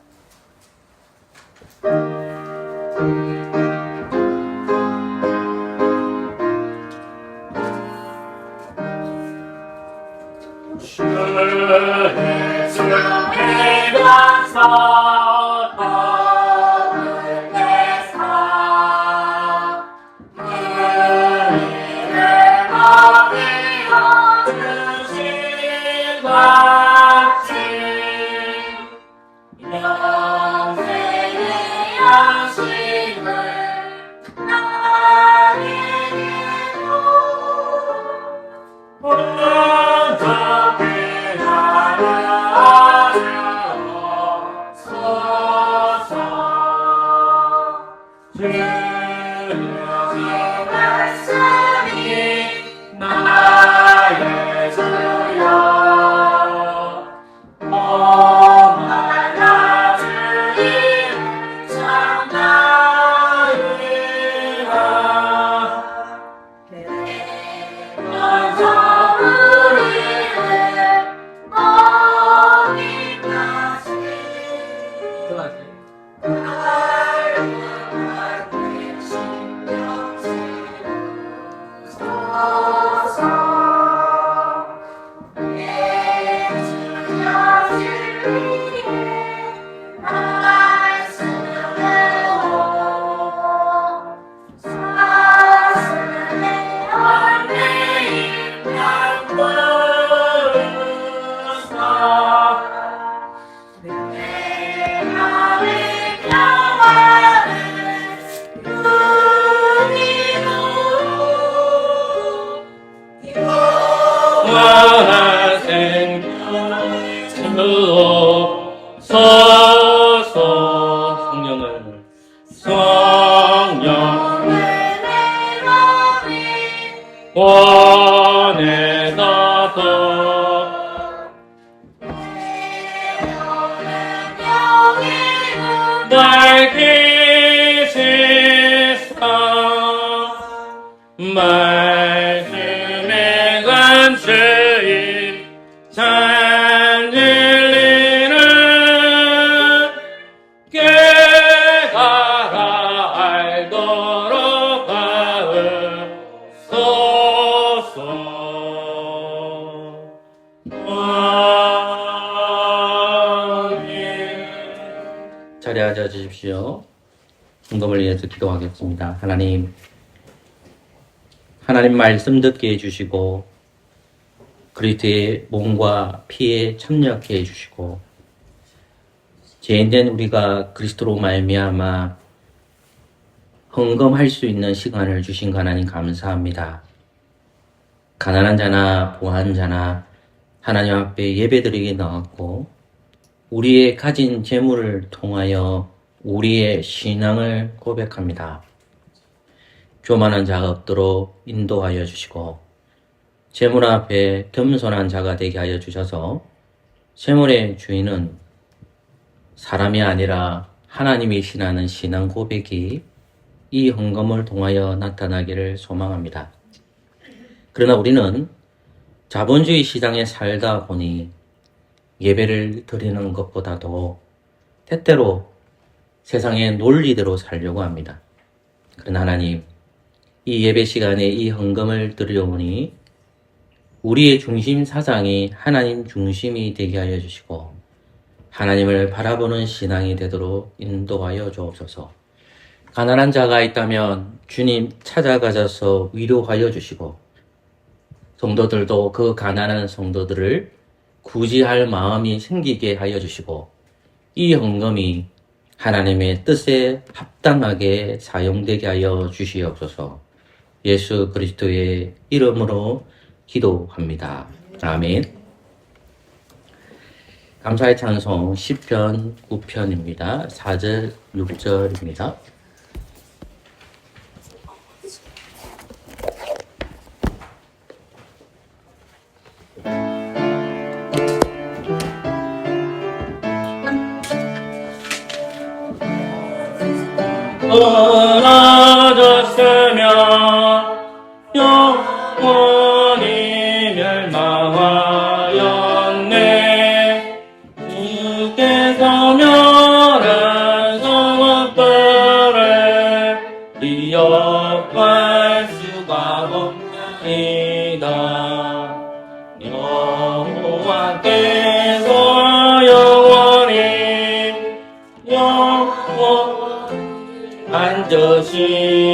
영원한 생명을 주옵소서. 성령을 원해서서 밝히시사 말씀에 감추인 잔진리는 깨달아 알도록 하옵소서. 자리에 앉아 주십시오. 헌금을 위해서 기도하겠습니다. 하나님 말씀 듣게 해주시고 그리스도의 몸과 피에 참여하게 해주시고 죄인된 우리가 그리스도로 말미암아 헌금할 수 있는 시간을 주신 하나님 감사합니다. 가난한 자나 부한 자나 하나님 앞에 예배드리게 나왔고 우리의 가진 재물을 통하여 우리의 신앙을 고백합니다. 교만한 자가 없도록 인도하여 주시고 재물 앞에 겸손한 자가 되게 하여 주셔서 재물의 주인은 사람이 아니라 하나님이시라는 신앙 고백이 이 헌금을 통하여 나타나기를 소망합니다. 그러나 우리는 자본주의 시장에 살다 보니 예배를 드리는 것보다도 때때로 세상의 논리대로 살려고 합니다. 그러나 하나님, 이 예배 시간에 이 헌금을 드리려오니 우리의 중심 사상이 하나님 중심이 되게 하여 주시고 하나님을 바라보는 신앙이 되도록 인도하여 주옵소서. 가난한 자가 있다면 주님 찾아가셔서 위로하여 주시고 성도들도 그 가난한 성도들을 구제할 마음이 생기게 하여 주시고 이 헌금이 하나님의 뜻에 합당하게 사용되게 하여 주시옵소서. 예수 그리스도의 이름으로 기도합니다. 아멘. 감사의 찬송 시편 9편입니다. 4절 6절입니다. 떨어졌으며 영원히 멸망하였네. 주께서 멸한 성읍들을 기억할 수가 없나이다. 여호와께서 영원히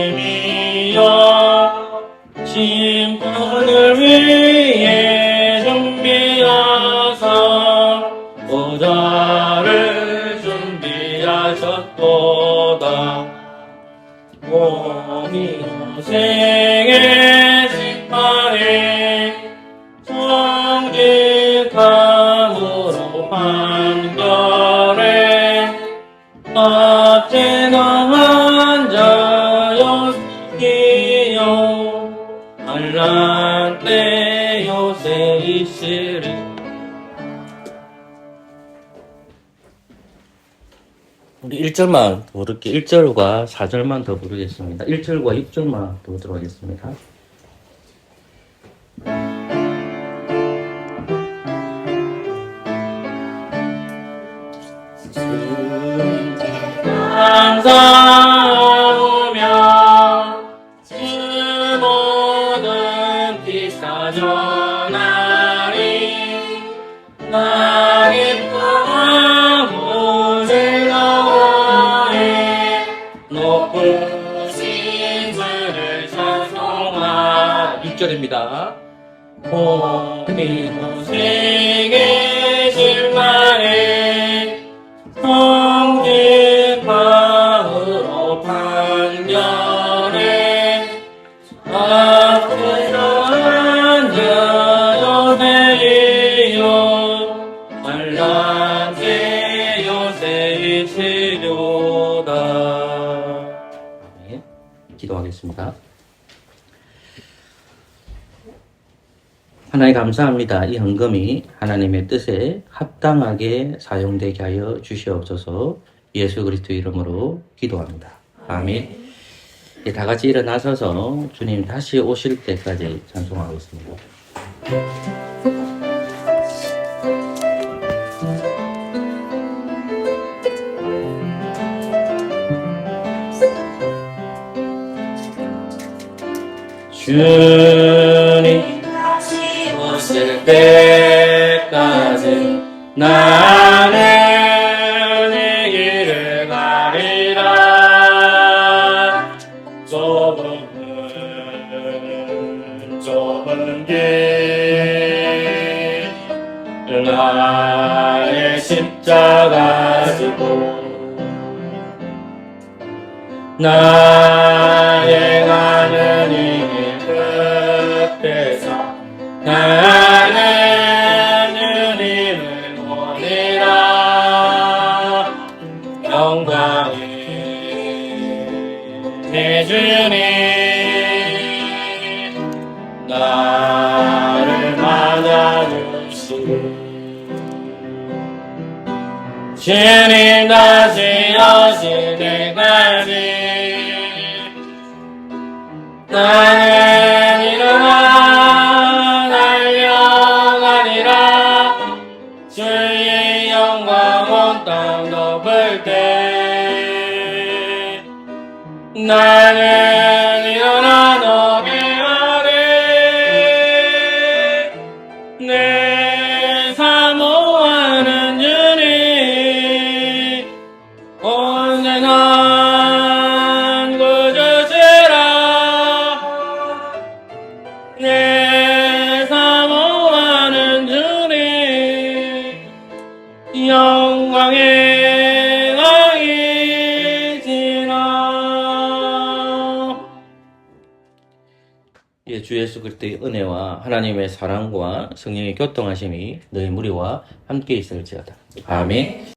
앉으심이여 심판을 위해 준비하사 보좌를 준비하셨도다. 온 인생의 심판에 정직함으로 판결해 합제당한 자여 기여 환난 때 요새 있으리. 우리 1절만 더 부를게. 1절과 4절만 더 부르겠습니다. 1절과 6절만 더 부르도록 하겠습니다. 감사하며 주 모든 피사 전하리. 나 기뻐하고 즐거워해 높으신 주를 찬송하리. 6절입니다. 온 이곳에 실만해 성직함으로 판결해 앞에서 앉아 요새 하겠습니다. 하나님 감사합니다. 이 헌금이 하나님의 뜻에 합당하게 사용되게 하여 주시옵소서. 예수 그리스도 이름으로 기도합니다. 아멘. 다 같이 일어나서서 주님 다시 오실 때까지 찬송하겠습니다. 주님 다시 오실 때까지 나는 이 길을 가리라. 좁은 길 나의 십자가 지고 나 행하는 이 길 끝에서 나는 주님을 보리라. 영광이 내 주님 나를 만나주시고 주님 다시 오실 때까지 나는 일어나 달려가리라. 주의 영광 온 땅 덮을 때 나는 일어나 노래하리. 내 사모하는 주님 언제나 구주시라. 내 사모하는 주님 영광의 왕이시라. 예, 주 예수 그리스도의 은혜와 하나님의 사랑과 성령의 교통하심이 너희 무리와 함께 있을지어다. 아멘.